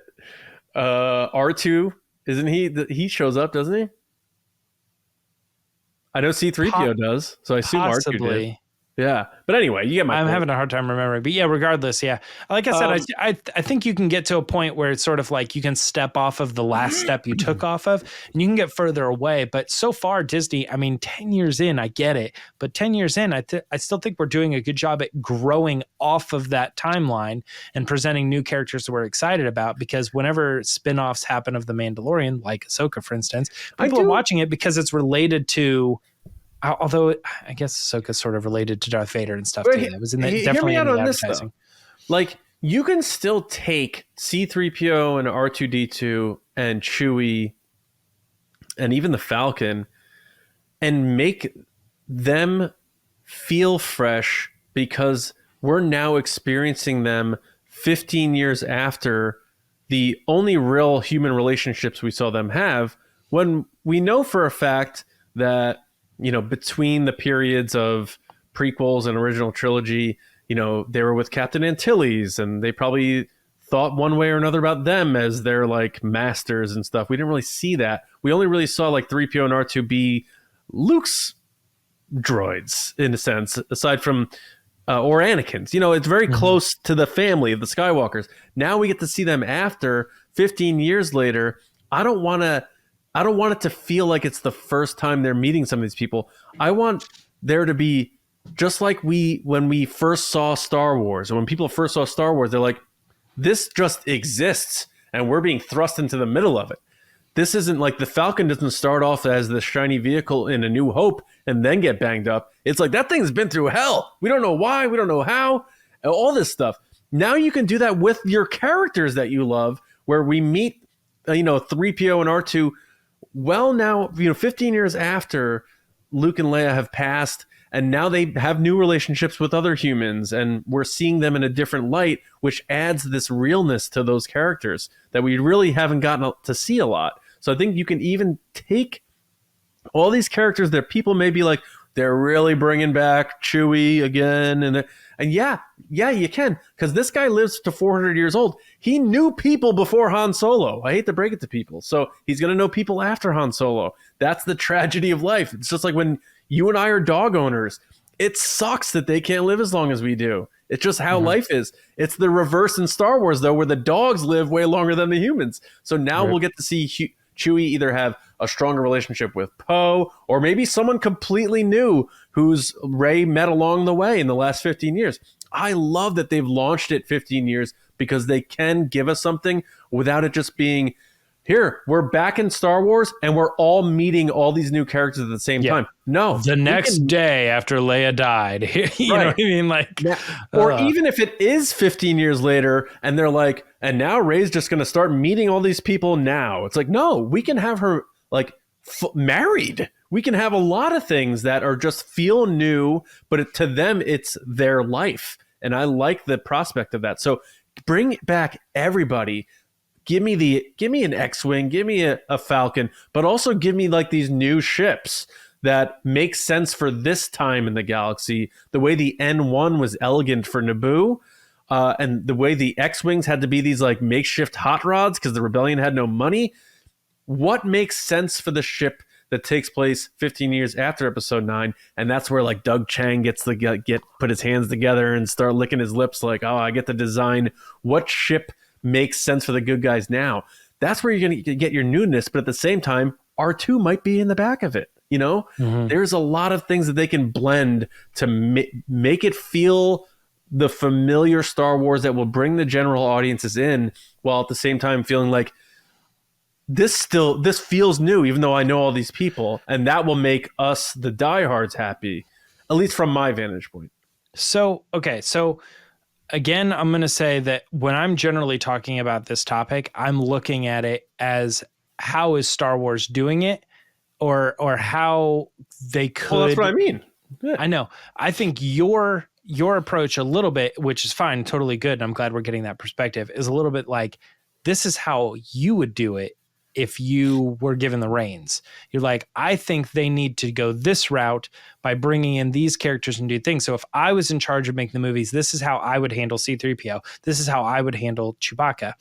R2, isn't he? He shows up, doesn't he? I know C-3PO does, so I assume R2 did. Yeah, but anyway, you get my point. Having a hard time remembering, but yeah, regardless, yeah. Like I said, I think you can get to a point where it's sort of like you can step off of the last step you took off of, and you can get further away. But so far, Disney, I mean, 10 years in, I get it, but 10 years in, I still think we're doing a good job at growing off of that timeline and presenting new characters that we're excited about. Because whenever spin-offs happen of The Mandalorian, like Ahsoka, for instance, people are watching it because it's related to. Although I guess Ahsoka's sort of related to Darth Vader and stuff too. That was definitely in the advertising. Like you can still take C-3PO and R2-D2 and Chewie and even the Falcon and make them feel fresh because we're now experiencing them 15 years after the only real human relationships we saw them have, when we know for a fact that between the periods of prequels and original trilogy, they were with Captain Antilles and they probably thought one way or another about them as their like masters and stuff. We didn't really see that. We only really saw like 3PO and R2 be Luke's droids in a sense, aside from or Anakin's. It's very close to the family of the Skywalkers. Now we get to see them after 15 years later. I don't want it to feel like it's the first time they're meeting some of these people. I want there to be, just like when we first saw Star Wars, or when people first saw Star Wars, they're like, this just exists and we're being thrust into the middle of it. This isn't like the Falcon doesn't start off as the shiny vehicle in A New Hope and then get banged up. It's like that thing's been through hell. We don't know why. We don't know how. All this stuff. Now you can do that with your characters that you love, where we meet, 3PO and R2. Well, now, 15 years after Luke and Leia have passed, and now they have new relationships with other humans, and we're seeing them in a different light, which adds this realness to those characters that we really haven't gotten to see a lot. So I think you can even take all these characters that people may be like, they're really bringing back Chewie again, and yeah, you can, because this guy lives to 400 years old. He knew people before Han Solo. I hate to break it to people. So he's going to know people after Han Solo. That's the tragedy of life. It's just like when you and I are dog owners. It sucks that they can't live as long as we do. It's just how life is. It's the reverse in Star Wars, though, where the dogs live way longer than the humans. So now we'll get to see Chewie either have a stronger relationship with Poe, or maybe someone completely new who's Rey met along the way in the last 15 years. I love that they've launched it 15 years because they can give us something without it just being, here, we're back in Star Wars and we're all meeting all these new characters at the same time. No. The next day after Leia died. You know what I mean? Like, or even if it is 15 years later and they're like, and now Rey's just going to start meeting all these people now. It's like, no, we can have her like married. We can have a lot of things that are just feel new, but to them, it's their life. And I like the prospect of that. So bring back everybody. Give me an X-Wing, give me a Falcon, but also give me like these new ships that make sense for this time in the galaxy. The way the N1 was elegant for Naboo, and the way the X-Wings had to be these like makeshift hot rods because the rebellion had no money. What makes sense for the ship that takes place 15 years after Episode 9? And that's where like Doug Chang gets to put his hands together and start licking his lips like, oh, I get to design what ship makes sense for the good guys now. That's where you're going to get your newness, but at the same time, R2 might be in the back of it. You know, there's a lot of things that they can blend to make it feel the familiar Star Wars that will bring the general audiences in, while at the same time feeling like this feels new, even though I know all these people, and that will make us, the diehards, happy, at least from my vantage point. So again, I'm going to say that when I'm generally talking about this topic, I'm looking at it as how is Star Wars doing it, or how they could. Well, that's what I mean. Yeah. I know. I think your approach a little bit, which is fine, totally good, and I'm glad we're getting that perspective, is a little bit like, this is how you would do it if you were given the reins. You're like, I think they need to go this route by bringing in these characters and do things. So if I was in charge of making the movies, this is how I would handle C-3PO. This is how I would handle Chewbacca.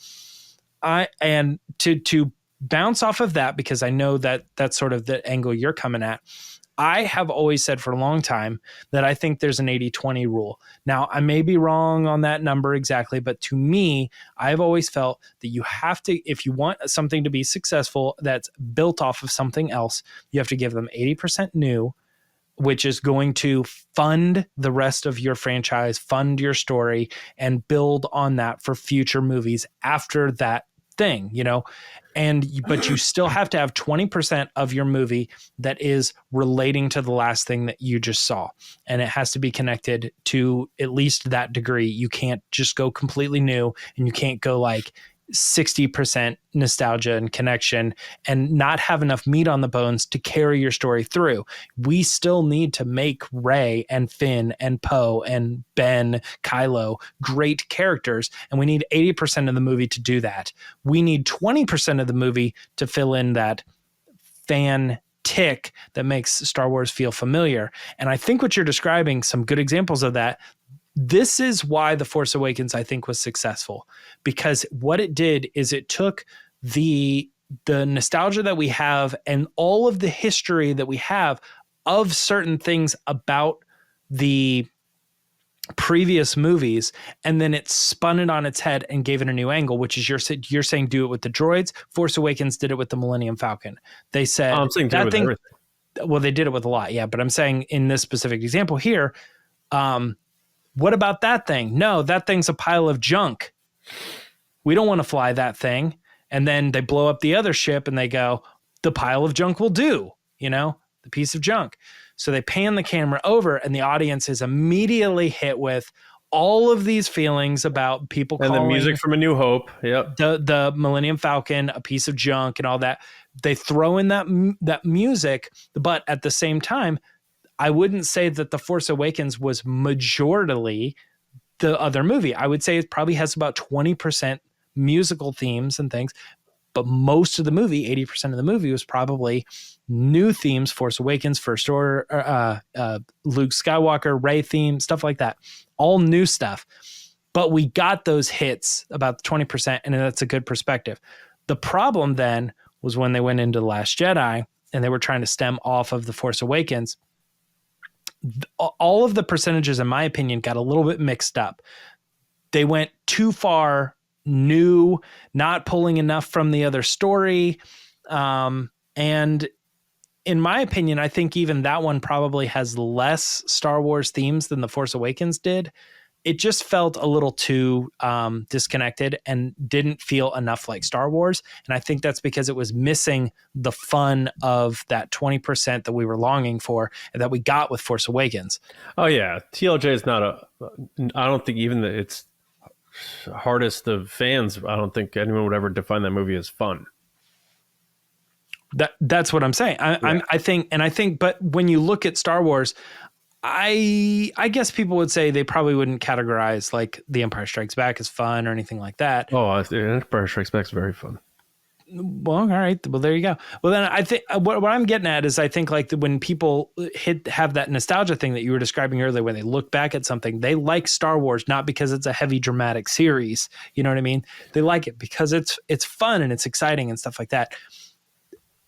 And to bounce off of that, because I know that that's sort of the angle you're coming at, I have always said for a long time that I think there's an 80-20 rule. Now, I may be wrong on that number exactly, but to me, I've always felt that you have to, if you want something to be successful that's built off of something else, you have to give them 80% new, which is going to fund the rest of your franchise, fund your story, and build on that for future movies after that thing, you know. But you still have to have 20% of your movie that is relating to the last thing that you just saw. And it has to be connected to at least that degree. You can't just go completely new, and you can't go like 60% nostalgia and connection and not have enough meat on the bones to carry your story through. We still need to make Rey and Finn and Poe and Ben, Kylo great characters, and we need 80% of the movie to do that. We need 20% of the movie to fill in that fan tick that makes Star Wars feel familiar. And I think what you're describing, some good examples of that. This is why The Force Awakens, I think, was successful, because what it did is it took the nostalgia that we have and all of the history that we have of certain things about the previous movies, and then it spun it on its head and gave it a new angle, which is you're saying do it with the droids. Force Awakens did it with the Millennium Falcon. They said I'm saying that thing. Everything. Well, they did it with a lot, yeah. But I'm saying in this specific example here, what about that thing? No, that thing's a pile of junk. We don't want to fly that thing. And then they blow up the other ship and they go, the pile of junk will do, you know, the piece of junk. So they pan the camera over and the audience is immediately hit with all of these feelings about people calling the music from A New Hope. Yep. The Millennium Falcon a piece of junk and all that. they throw in that music, but at the same time, I wouldn't say that The Force Awakens was majorly the other movie. I would say it probably has about 20% musical themes and things, but most of the movie, 80% of the movie, was probably new themes: Force Awakens, First Order, Luke Skywalker, Rey theme, stuff like that. All new stuff. But we got those hits, about 20%, and that's a good perspective. The problem then was when they went into The Last Jedi and they were trying to stem off of The Force Awakens. All of the percentages, in my opinion, got a little bit mixed up. They went too far new, not pulling enough from the other story. And in my opinion, I think even that one probably has less Star Wars themes than The Force Awakens did. It just felt a little too disconnected and didn't feel enough like Star Wars. And I think that's because it was missing the fun of that 20% that we were longing for and that we got with Force Awakens. Oh yeah. TLJ is not I don't think even that it's hardest of fans. I don't think anyone would ever define that movie as fun. That's what I'm saying. I think, but when you look at Star Wars, I guess people would say they probably wouldn't categorize like The Empire Strikes Back as fun or anything like that. Oh, Empire Strikes Back is very fun. Well, all right. Well, there you go. Well, then I think what I'm getting at is I think like when people have that nostalgia thing that you were describing earlier, when they look back at something, they like Star Wars, not because it's a heavy dramatic series. You know what I mean? They like it because it's fun and it's exciting and stuff like that.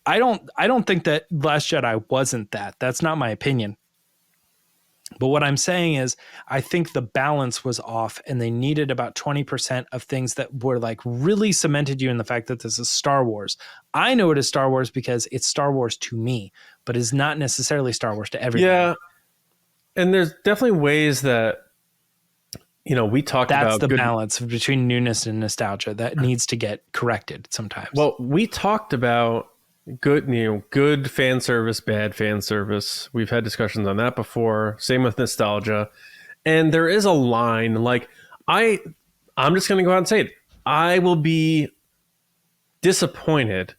I don't think that Last Jedi wasn't that. That's not my opinion. But what I'm saying is I think the balance was off and they needed about 20% of things that were like really cemented you in the fact that this is Star Wars. I know it is Star Wars because it's Star Wars to me, but it's not necessarily Star Wars to everybody. Yeah. And there's definitely ways that, we talked about. That's the balance between newness and nostalgia that needs to get corrected sometimes. Well, we talked about good fan service, bad fan service. We've had discussions on that before. Same with nostalgia. And there is a line, like I'm just going to go out and say it. I will be disappointed.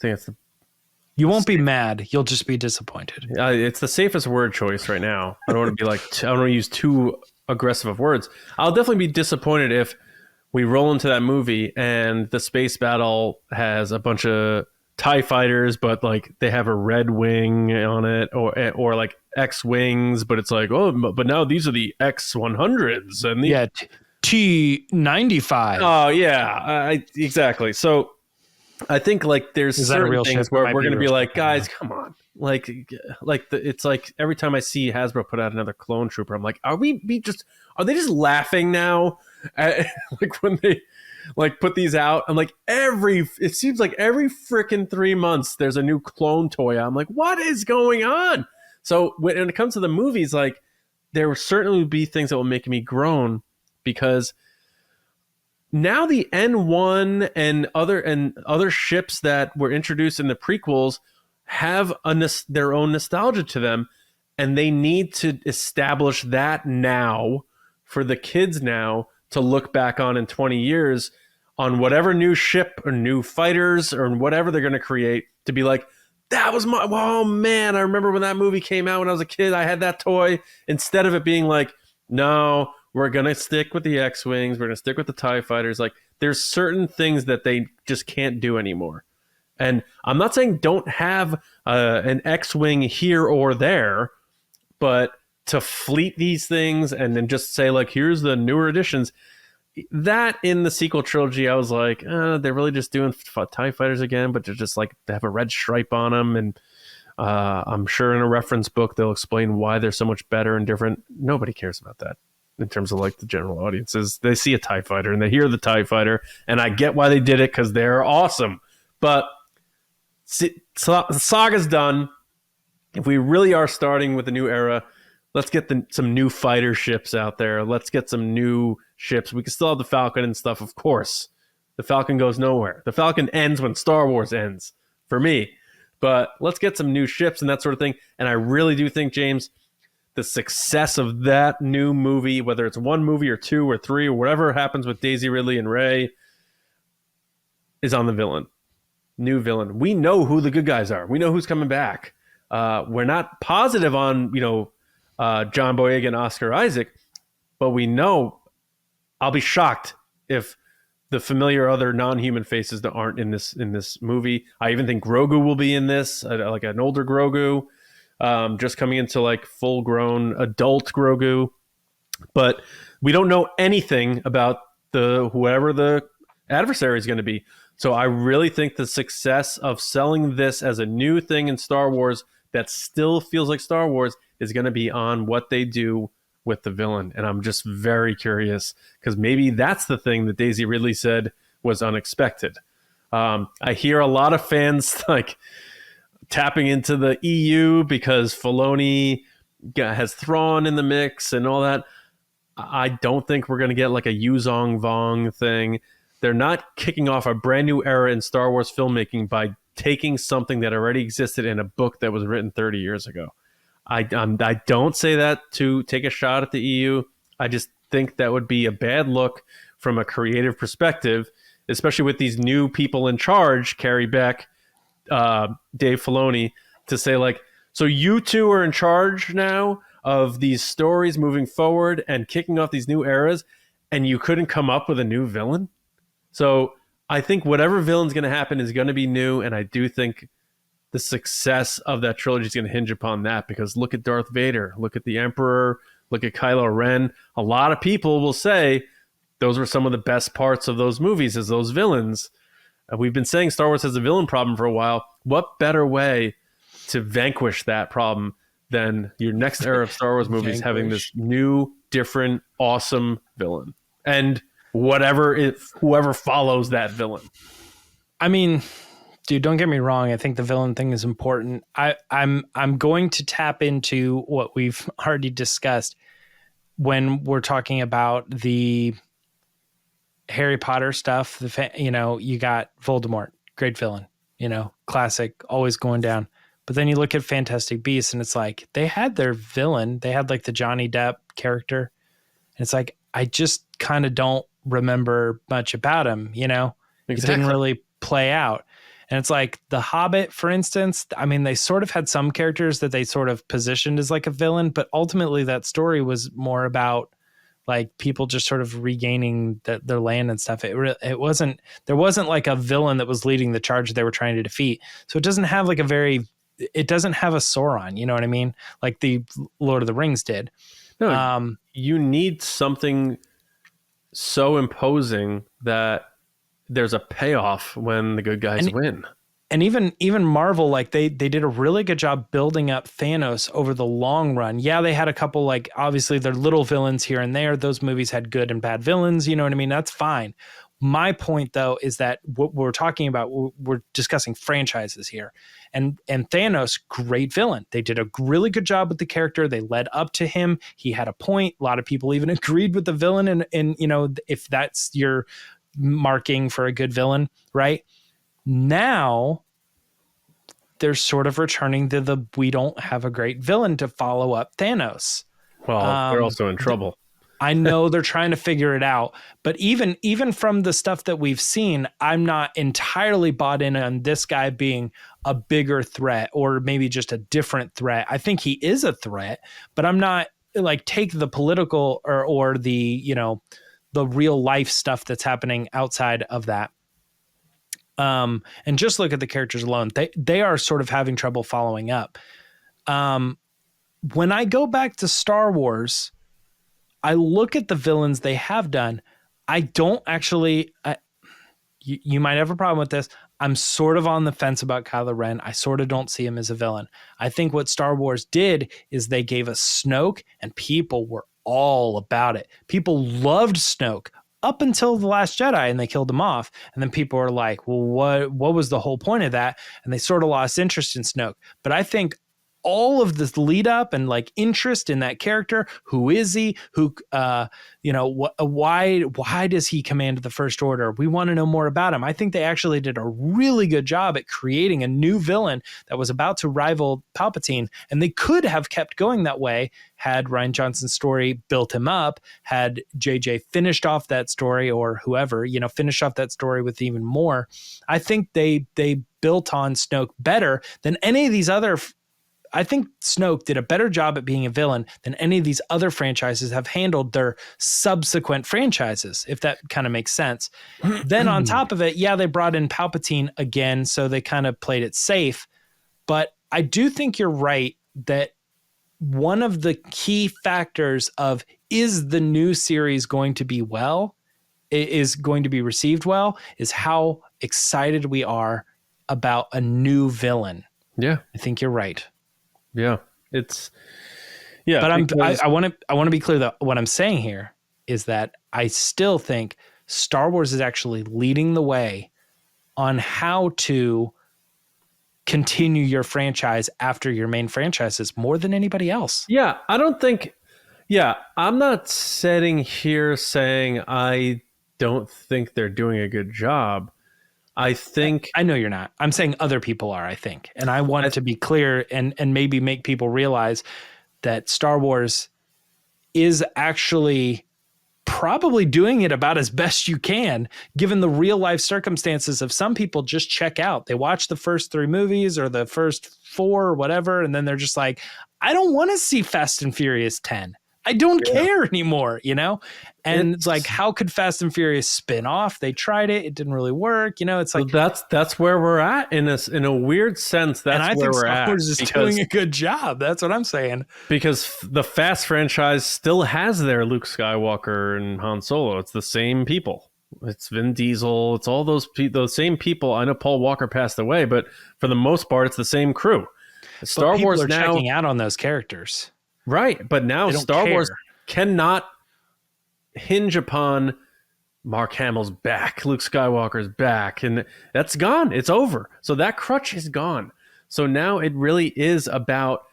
I think you won't be mad. You'll just be disappointed. It's the safest word choice right now. I don't want to be I don't want to use too aggressive of words. I'll definitely be disappointed if we roll into that movie and the space battle has a bunch of TIE fighters, but like they have a red wing on it, or like X wings, but it's like, oh, but now these are the X100s and T95. Oh yeah, exactly. So I think like there's certain things where we're going to be like, guys, come on. It's like every time I see Hasbro put out another clone trooper, I'm like, are they just laughing now? Like when they like put these out, I'm like it seems like every freaking 3 months there's a new clone toy. I'm like, what is going on? So when it comes to the movies, like there will certainly be things that will make me groan because now the N1 and other ships that were introduced in the prequels have their own nostalgia to them, and they need to establish that now for the kids now to look back on in 20 years on whatever new ship or new fighters or whatever they're going to create to be like, that was oh man, I remember when that movie came out when I was a kid, I had that toy, instead of it being like, no, we're going to stick with the X-Wings, we're going to stick with the TIE fighters. Like there's certain things that they just can't do anymore. And I'm not saying don't have an X-Wing here or there, but to fleet these things and then just say like, here's the newer editions. That in the sequel trilogy, I was like, they're really just doing TIE fighters again, but they're just like, they have a red stripe on them. And I'm sure in a reference book, they'll explain why they're so much better and different. Nobody cares about that in terms of like the general audiences. They see a TIE fighter and they hear the TIE fighter, and I get why they did it because they're awesome. But the saga's done. If we really are starting with a new era, let's get some new fighter ships out there. Let's get some new ships. We can still have the Falcon and stuff, of course. The Falcon goes nowhere. The Falcon ends when Star Wars ends, for me. But let's get some new ships and that sort of thing. And I really do think, James, the success of that new movie, whether it's one movie or two or three or whatever happens with Daisy Ridley and Rey, is on the villain. new villain. We know who the good guys are. We know who's coming back. We're not positive on, John Boyega and Oscar Isaac, but we know. I'll be shocked if the familiar other non-human faces that aren't in this movie. I even think Grogu will be in this, like an older Grogu, just coming into like full-grown adult Grogu. But we don't know anything about whoever the adversary is going to be. So I really think the success of selling this as a new thing in Star Wars that still feels like Star Wars is going to be on what they do with the villain. And I'm just very curious because maybe that's the thing that Daisy Ridley said was unexpected. I hear a lot of fans like tapping into the EU because Filoni has Thrawn in the mix and all that. I don't think we're going to get like a Yuzong Vong thing. They're not kicking off a brand new era in Star Wars filmmaking by taking something that already existed in a book that was written 30 years ago. I don't say that to take a shot at the EU. I just think that would be a bad look from a creative perspective, especially with these new people in charge, Carrie Beck, Dave Filoni, to say like, so you two are in charge now of these stories moving forward and kicking off these new eras, and you couldn't come up with a new villain? So I think whatever villain's going to happen is going to be new, and I do think the success of that trilogy is going to hinge upon that, because look at Darth Vader, look at the Emperor, look at Kylo Ren. A lot of people will say those were some of the best parts of those movies, as those villains. We've been saying Star Wars has a villain problem for a while. What better way to vanquish that problem than your next era of Star Wars movies having this new, different, awesome villain? And whoever follows that villain. I mean, dude, don't get me wrong. I think the villain thing is important. I'm going to tap into what we've already discussed when we're talking about the Harry Potter stuff. You got Voldemort, great villain, classic, always going down. But then you look at Fantastic Beasts and it's like, they had their villain. They had like the Johnny Depp character. And it's like, I just kind of don't remember much about him, Exactly. It didn't really play out. And it's like The Hobbit, for instance, I mean, they sort of had some characters that they sort of positioned as like a villain, but ultimately that story was more about like people just sort of regaining their land and stuff. There wasn't like a villain that was leading the charge they were trying to defeat. So it doesn't have like it doesn't have a Sauron, you know what I mean? Like the Lord of the Rings did. No, you need something so imposing that there's a payoff when the good guys win. And even Marvel, like they did a really good job building up Thanos over the long run. Yeah, they had a couple, like obviously they're little villains here and there. Those movies had good and bad villains, you know what I mean? That's fine. My point though is that what we're talking about, we're discussing franchises here. And Thanos, great villain. They did a really good job with the character. They led up to him. He had a point. A lot of people even agreed with the villain. And if that's your marking for a good villain, right? Now they're sort of returning to we don't have a great villain to follow up Thanos. Well, they're also in trouble. I know they're trying to figure it out, but even from the stuff that we've seen, I'm not entirely bought in on this guy being a bigger threat or maybe just a different threat. I think he is a threat, but I'm not like take the political or the, the real life stuff that's happening outside of that. And just look at the characters alone. They are sort of having trouble following up. When I go back to Star Wars, I look at the villains they have done. I don't actually, you might have a problem with this. I'm sort of on the fence about Kylo Ren. I sort of don't see him as a villain. I think what Star Wars did is they gave us Snoke and people were all about it. People loved Snoke up until The Last Jedi and they killed him off. And then people were like, well, what was the whole point of that? And they sort of lost interest in Snoke. But I think all of this lead up and like interest in that character. Who is he? Who, why does he command the First Order? We want to know more about him. I think they actually did a really good job at creating a new villain that was about to rival Palpatine. And they could have kept going that way had Rian Johnson's story built him up, had JJ finished off that story, or whoever, finished off that story with even more. I think they built on Snoke better than any of these other. I think Snoke did a better job at being a villain than any of these other franchises have handled their subsequent franchises, if that kind of makes sense. Then on top of it, they brought in Palpatine again, so they kind of played it safe. But I do think you're right that one of the key factors of is the new series going to be received well, is how excited we are about a new villain. Yeah. I think you're right. Yeah, but I want to be clear that what I'm saying here is that I still think Star Wars is actually leading the way on how to continue your franchise after your main franchises more than anybody else. Yeah, I'm not sitting here saying I don't think they're doing a good job. I know you're not. I'm saying other people are, I think. And I want it to be clear and maybe make people realize that Star Wars is actually probably doing it about as best you can, given the real life circumstances of some people just check out. They watch the first 3 movies or the first 4 or whatever, and then they're just like, I don't want to see Fast and Furious 10. I don't care anymore, And it's like, how could Fast and Furious spin off? They tried it. It didn't really work. It's like, that's where we're at in a weird sense. That's where we're at. Star Wars is doing a good job. That's what I'm saying. Because the Fast franchise still has their Luke Skywalker and Han Solo. It's the same people. It's Vin Diesel. It's all those same people. I know Paul Walker passed away, but for the most part, it's the same crew. Star Wars are now checking out on those characters. Right, but now Star Wars cannot hinge upon Mark Hamill's back, Luke Skywalker's back, and that's gone. It's over. So that crutch is gone. So now it really is about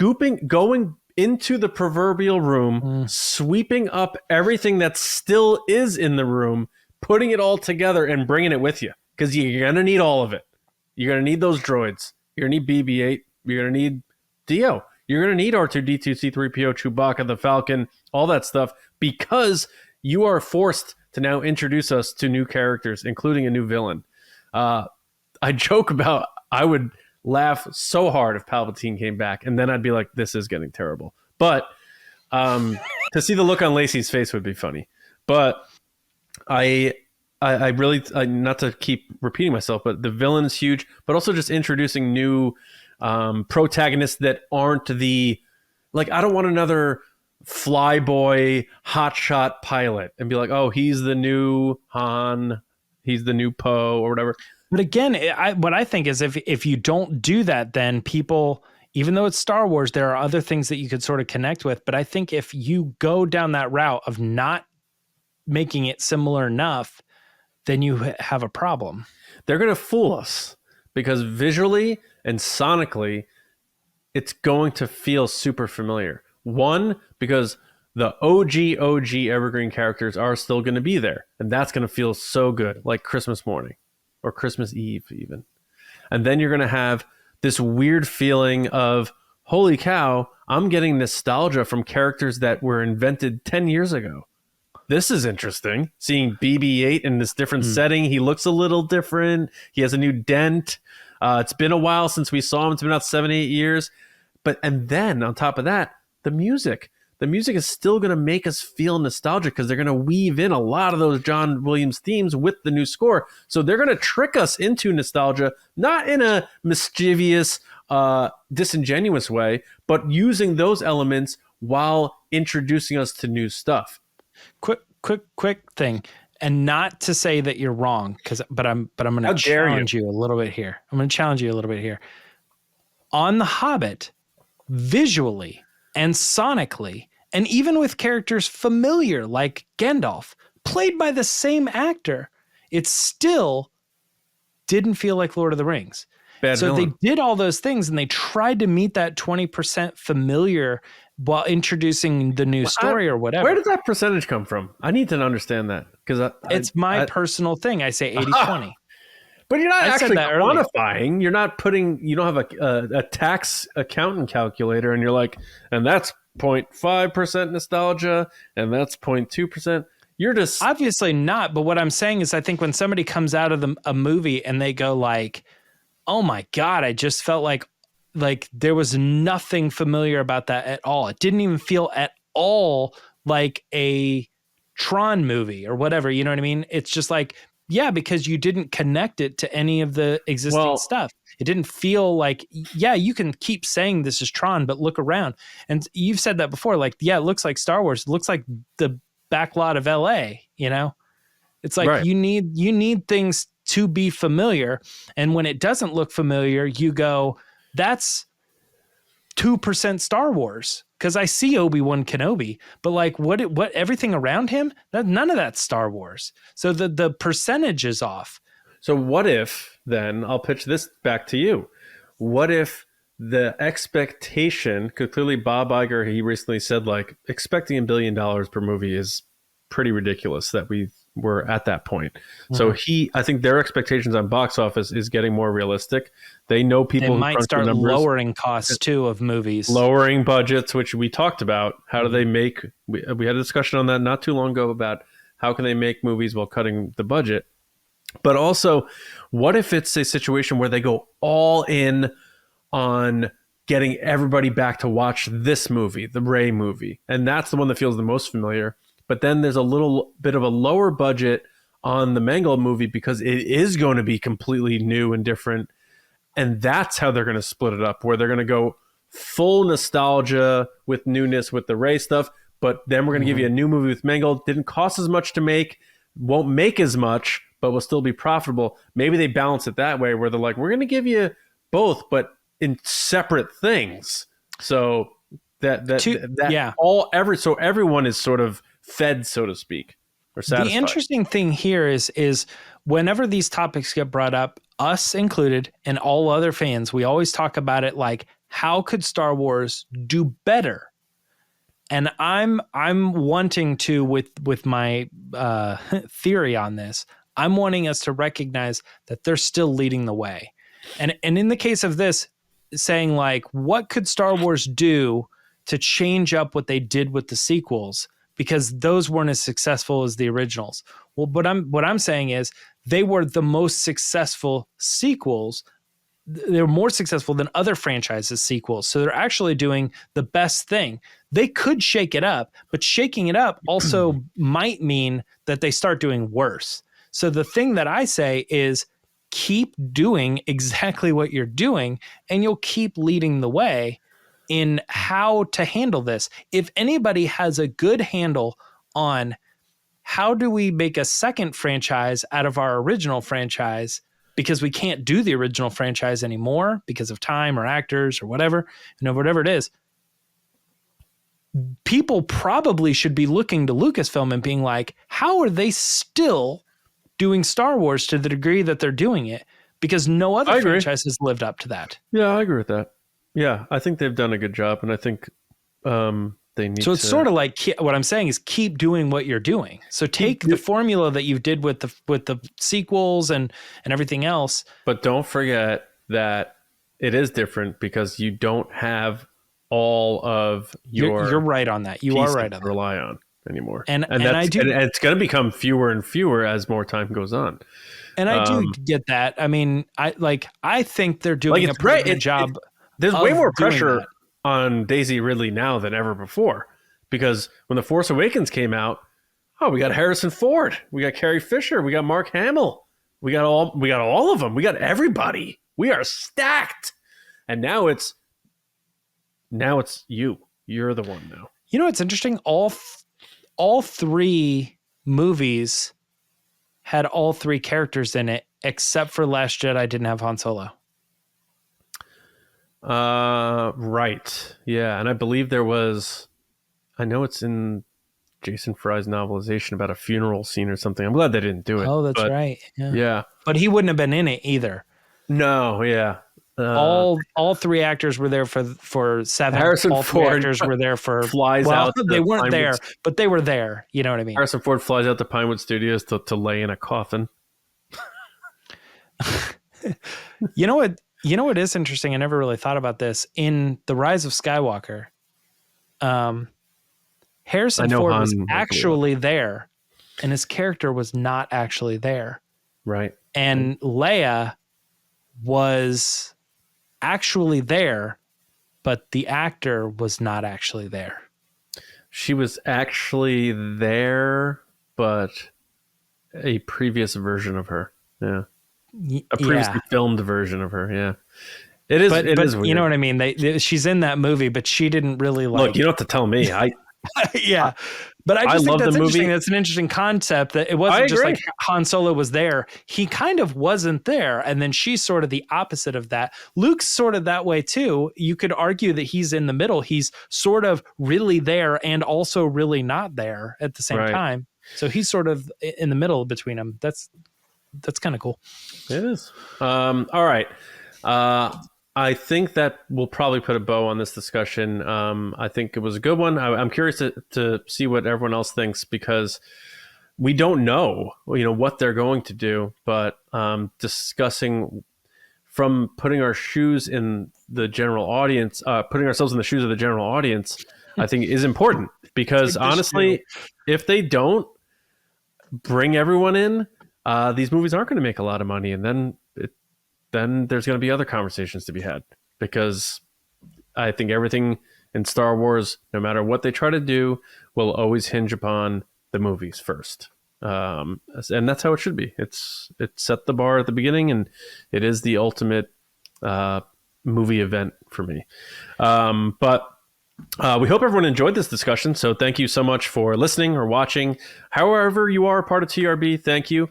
going into the proverbial room, sweeping up everything that still is in the room, putting it all together and bringing it with you, because you're going to need all of it. You're going to need those droids. You're going to need BB-8. You're going to need Dio. You're going to need R2-D2, C-3PO, Chewbacca, the Falcon, all that stuff, because you are forced to now introduce us to new characters, including a new villain. I joke about I would laugh so hard if Palpatine came back, and then I'd be like, this is getting terrible. But to see the look on Lacey's face would be funny. But I really, not to keep repeating myself, but the villain is huge, but also just introducing new protagonists that aren't I don't want another flyboy hotshot pilot and be like, oh, he's the new Han, he's the new Poe or whatever. But again, what I think is if you don't do that, then people, even though it's Star Wars, there are other things that you could sort of connect with. But I think if you go down that route of not making it similar enough, then you have a problem. They're going to fool us because visually and sonically, it's going to feel super familiar. One, because the OG Evergreen characters are still going to be there. And that's going to feel so good, like Christmas morning or Christmas Eve even. And then you're going to have this weird feeling of, holy cow, I'm getting nostalgia from characters that were invented 10 years ago. This is interesting. Seeing BB-8 in this different setting. He looks a little different. He has a new dent. It's been a while since we saw him. It's been about 7-8 years. And then on top of that, the music. The music is still going to make us feel nostalgic because they're going to weave in a lot of those John Williams themes with the new score. So they're going to trick us into nostalgia, not in a mischievous, disingenuous way, but using those elements while introducing us to new stuff. Quick thing. And not to say that you're wrong, but I'm going to challenge you a little bit here. On The Hobbit, visually and sonically, and even with characters familiar like Gandalf, played by the same actor, it still didn't feel like Lord of the Rings. Bad so villain. they did all those things and they tried to meet that 20% familiar while introducing the new story or whatever. Where did that percentage come from? I need to understand that because it's my personal thing. I say 80-20. But you're not actually earlier. quantifying. You're not putting. You don't have a tax accountant calculator, and you're like, and that's 0.5% nostalgia, and that's 0.2%. You're just obviously not. But what I'm saying is, I think when somebody comes out of a movie and they go like, "Oh my God, I just felt like there was nothing familiar about that at all. It didn't even feel at all like a Tron movie or whatever." You know what I mean? It's just like. Yeah, because you didn't connect it to any of the existing stuff. It didn't feel like, yeah, you can keep saying this is Tron, but look around. And you've said that before, like, yeah, it looks like Star Wars. It looks like the backlot of LA, you know? It's like right. you need things to be familiar. And when it doesn't look familiar, you go, that's 2% Star Wars. Because I see Obi-Wan Kenobi, but like what everything around him, none of that's Star Wars. So the percentage is off. So what if then I'll pitch this back to you? What if the expectation? Because clearly Bob Iger, he recently said like expecting $1 billion per movie is pretty ridiculous that we were at that point. Mm-hmm. So I think their expectations on box office is getting more realistic. They know people they might start lowering costs too of movies, lowering budgets, which we talked about. How do they make? We had a discussion on that not too long ago about how can they make movies while cutting the budget. But also, what if it's a situation where they go all in on getting everybody back to watch this movie, the Rey movie, and that's the one that feels the most familiar. But then there's a little bit of a lower budget on the Mango movie because it is going to be completely new and different. And that's how they're going to split it up, where they're going to go full nostalgia with newness with the Rey stuff. But then we're going to give you a new movie with Mango. Didn't cost as much to make, won't make as much, but will still be profitable. Maybe they balance it that way where they're like, we're going to give you both, but in separate things. So so everyone is sort of fed, so to speak, or satisfied. The interesting thing here is whenever these topics get brought up, us included and all other fans, we always talk about it like, how could Star Wars do better? And I'm wanting to, with my theory on this, I'm wanting us to recognize that they're still leading the way. And in the case of this, saying like, what could Star Wars do to change up what they did with the sequels? Because those weren't as successful as the originals. Well, what I'm saying is they were the most successful sequels. They're more successful than other franchises' sequels. So they're actually doing the best thing. They could shake it up, but shaking it up also might mean that they start doing worse. So the thing that I say is keep doing exactly what you're doing, and you'll keep leading the way in how to handle this. If anybody has a good handle on how do we make a second franchise out of our original franchise, because we can't do the original franchise anymore because of time or actors or whatever, whatever it is, people probably should be looking to Lucasfilm and being like, how are they still doing Star Wars to the degree that they're doing it? Because no other franchise has lived up to that. Yeah, I agree with that. Yeah, I think they've done a good job, and I think they need to... So it's sort of like, what I'm saying is keep doing what you're doing. So take the formula that you did with the sequels and everything else. But don't forget that it is different because you don't have all of your... You're right on that. You are right on that. Rely on anymore. And it's going to become fewer and fewer as more time goes on. And I do get that. I mean, I think they're doing a pretty good job. There's way more pressure on Daisy Ridley now than ever before, because when The Force Awakens came out, we got Harrison Ford, we got Carrie Fisher, we got Mark Hamill, we got all of them, we got everybody. We are stacked, and now it's you. You're the one now. You know what's interesting? All three movies had all three characters in it, except for Last Jedi didn't have Han Solo. Right. Yeah. And I believe I know it's in Jason Fry's novelization about a funeral scene or something. I'm glad they didn't do it. Oh, that's right. Yeah. But he wouldn't have been in it either. No. Yeah. all three actors were there for 7. Harrison all three Ford actors were there for flies well, out. they weren't Pinewood, there, but they were there. You know what I mean? Harrison Ford flies out to Pinewood Studios to lay in a coffin. You know what? You know what is interesting? I never really thought about this. In The Rise of Skywalker, Harrison Ford was actually there, and his character was not actually there. Right. And Leia was actually there, but the actor was not actually there. She was actually there, but a previous version of her. Yeah. A previously filmed version of her. Yeah. It is. It is weird. You know what I mean? She's in that movie, but she didn't really like. Look, you don't have to tell me. Yeah. But I just think that's interesting. Movie. That's an interesting concept that it wasn't just like Han Solo was there. He kind of wasn't there. And then she's sort of the opposite of that. Luke's sort of that way too. You could argue that he's in the middle. He's sort of really there and also really not there at the same time. So he's sort of in the middle between them. That's kind of cool. It is. All right. I think that we'll probably put a bow on this discussion. I think it was a good one. I'm curious to see what everyone else thinks, because we don't know, what they're going to do. But discussing from putting our shoes in the general audience, putting ourselves in the shoes of the general audience, I think is important, because honestly, if they don't bring everyone in, these movies aren't going to make a lot of money, and then there's going to be other conversations to be had, because I think everything in Star Wars, no matter what they try to do, will always hinge upon the movies first. And that's how it should be. It's set the bar at the beginning, and it is the ultimate movie event for me. But we hope everyone enjoyed this discussion. So thank you so much for listening or watching. However you are a part of TRB, thank you.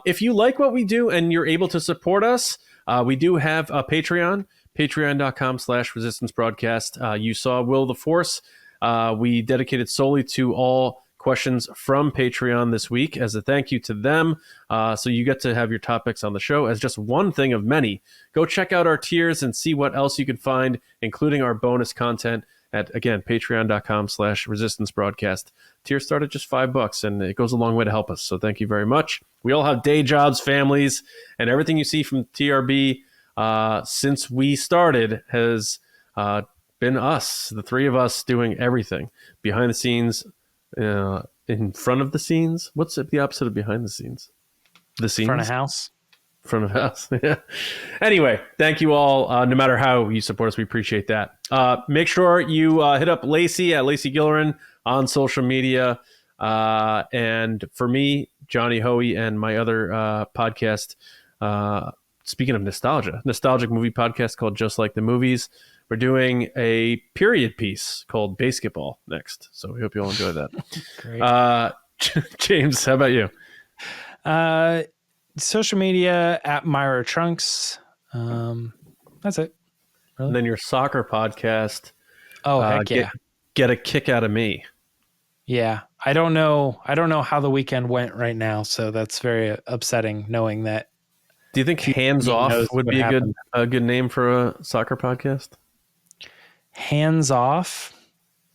If you like what we do and you're able to support us, we do have a Patreon, patreon.com/resistance broadcast. You saw Will the Force. We dedicated solely to all questions from Patreon this week as a thank you to them. So you get to have your topics on the show as just one thing of many. Go check out our tiers and see what else you can find, including our bonus content at, again, patreon.com/resistance broadcast. Tiers start at just $5, and it goes a long way to help us. So thank you very much. We all have day jobs, families, and everything you see from TRB since we started has been us, the three of us, doing everything behind the scenes, in front of the scenes. What's the opposite of behind the scenes? The scenes? Front of house. Front of house. Yeah. Anyway, thank you all. No matter how you support us, we appreciate that. Make sure you hit up Lacey at Lacey Gillerin on social media. And for me, Johnny Hoey, and my other podcast, speaking of nostalgic movie podcast called Just Like the Movies. We're doing a period piece called Basketball next. So we hope you all enjoy that. Great. James, how about you? Social media at Myra Trunks. That's it. Really? And then your soccer podcast. Oh, heck yeah. Get a kick out of me. Yeah. I don't know how the weekend went right now. So that's very upsetting knowing that. Do you think Hands Off would be a good name for a soccer podcast? Hands Off?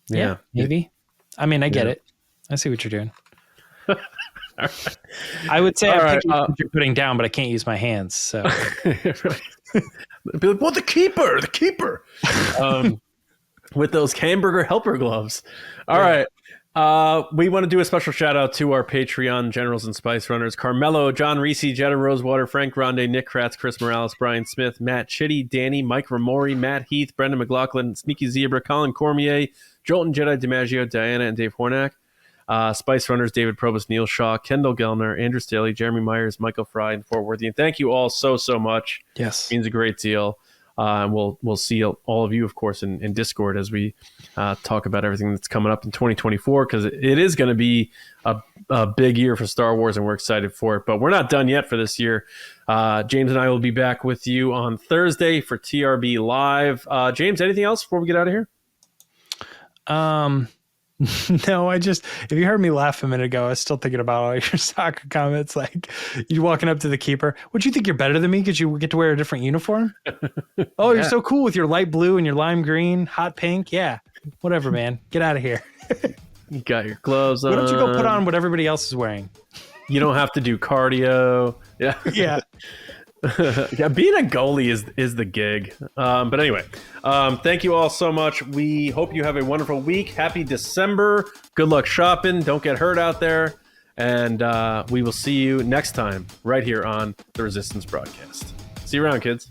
Yeah, maybe. I mean, I get it. I see what you're doing. Right. I would say I'm picking what you're putting down, but I can't use my hands. So be like, well, the keeper. With those hamburger helper gloves. All right. We want to do a special shout out to our Patreon generals and spice runners: Carmelo, John Reese, Jetta Rosewater, Frank Grande, Nick Kratz, Chris Morales, Brian Smith, Matt Chitty, Danny, Mike Ramori, Matt Heath, Brendan McLaughlin, Sneaky Zebra, Colin Cormier, Jolton Jedi DiMaggio, Diana and Dave Hornack. Spice Runners: David Probst, Neil Shaw, Kendall Gellner, Andrew Staley, Jeremy Myers, Michael Fry, and Fort Worthy. And thank you all so much. Yes. It means a great deal. And we'll see all of you, of course, in Discord as we talk about everything that's coming up in 2024, because it is going to be a big year for Star Wars, and we're excited for it. But we're not done yet for this year. James and I will be back with you on Thursday for TRB Live. James, anything else before we get out of here? No, if you heard me laugh a minute ago, I was still thinking about all your soccer comments. Like you walking up to the keeper. Would you think you're better than me because you get to wear a different uniform? Oh, you're so cool with your light blue and your lime green, hot pink. Yeah, whatever, man. Get out of here. You got your gloves on. Why don't you go put on what everybody else is wearing? You don't have to do cardio. Yeah. Yeah. Yeah, being a goalie is the gig. But anyway, thank you all so much. We hope you have a wonderful week. Happy December. Good luck shopping. Don't get hurt out there. And we will see you next time right here on the Resistance broadcast. See you around, kids.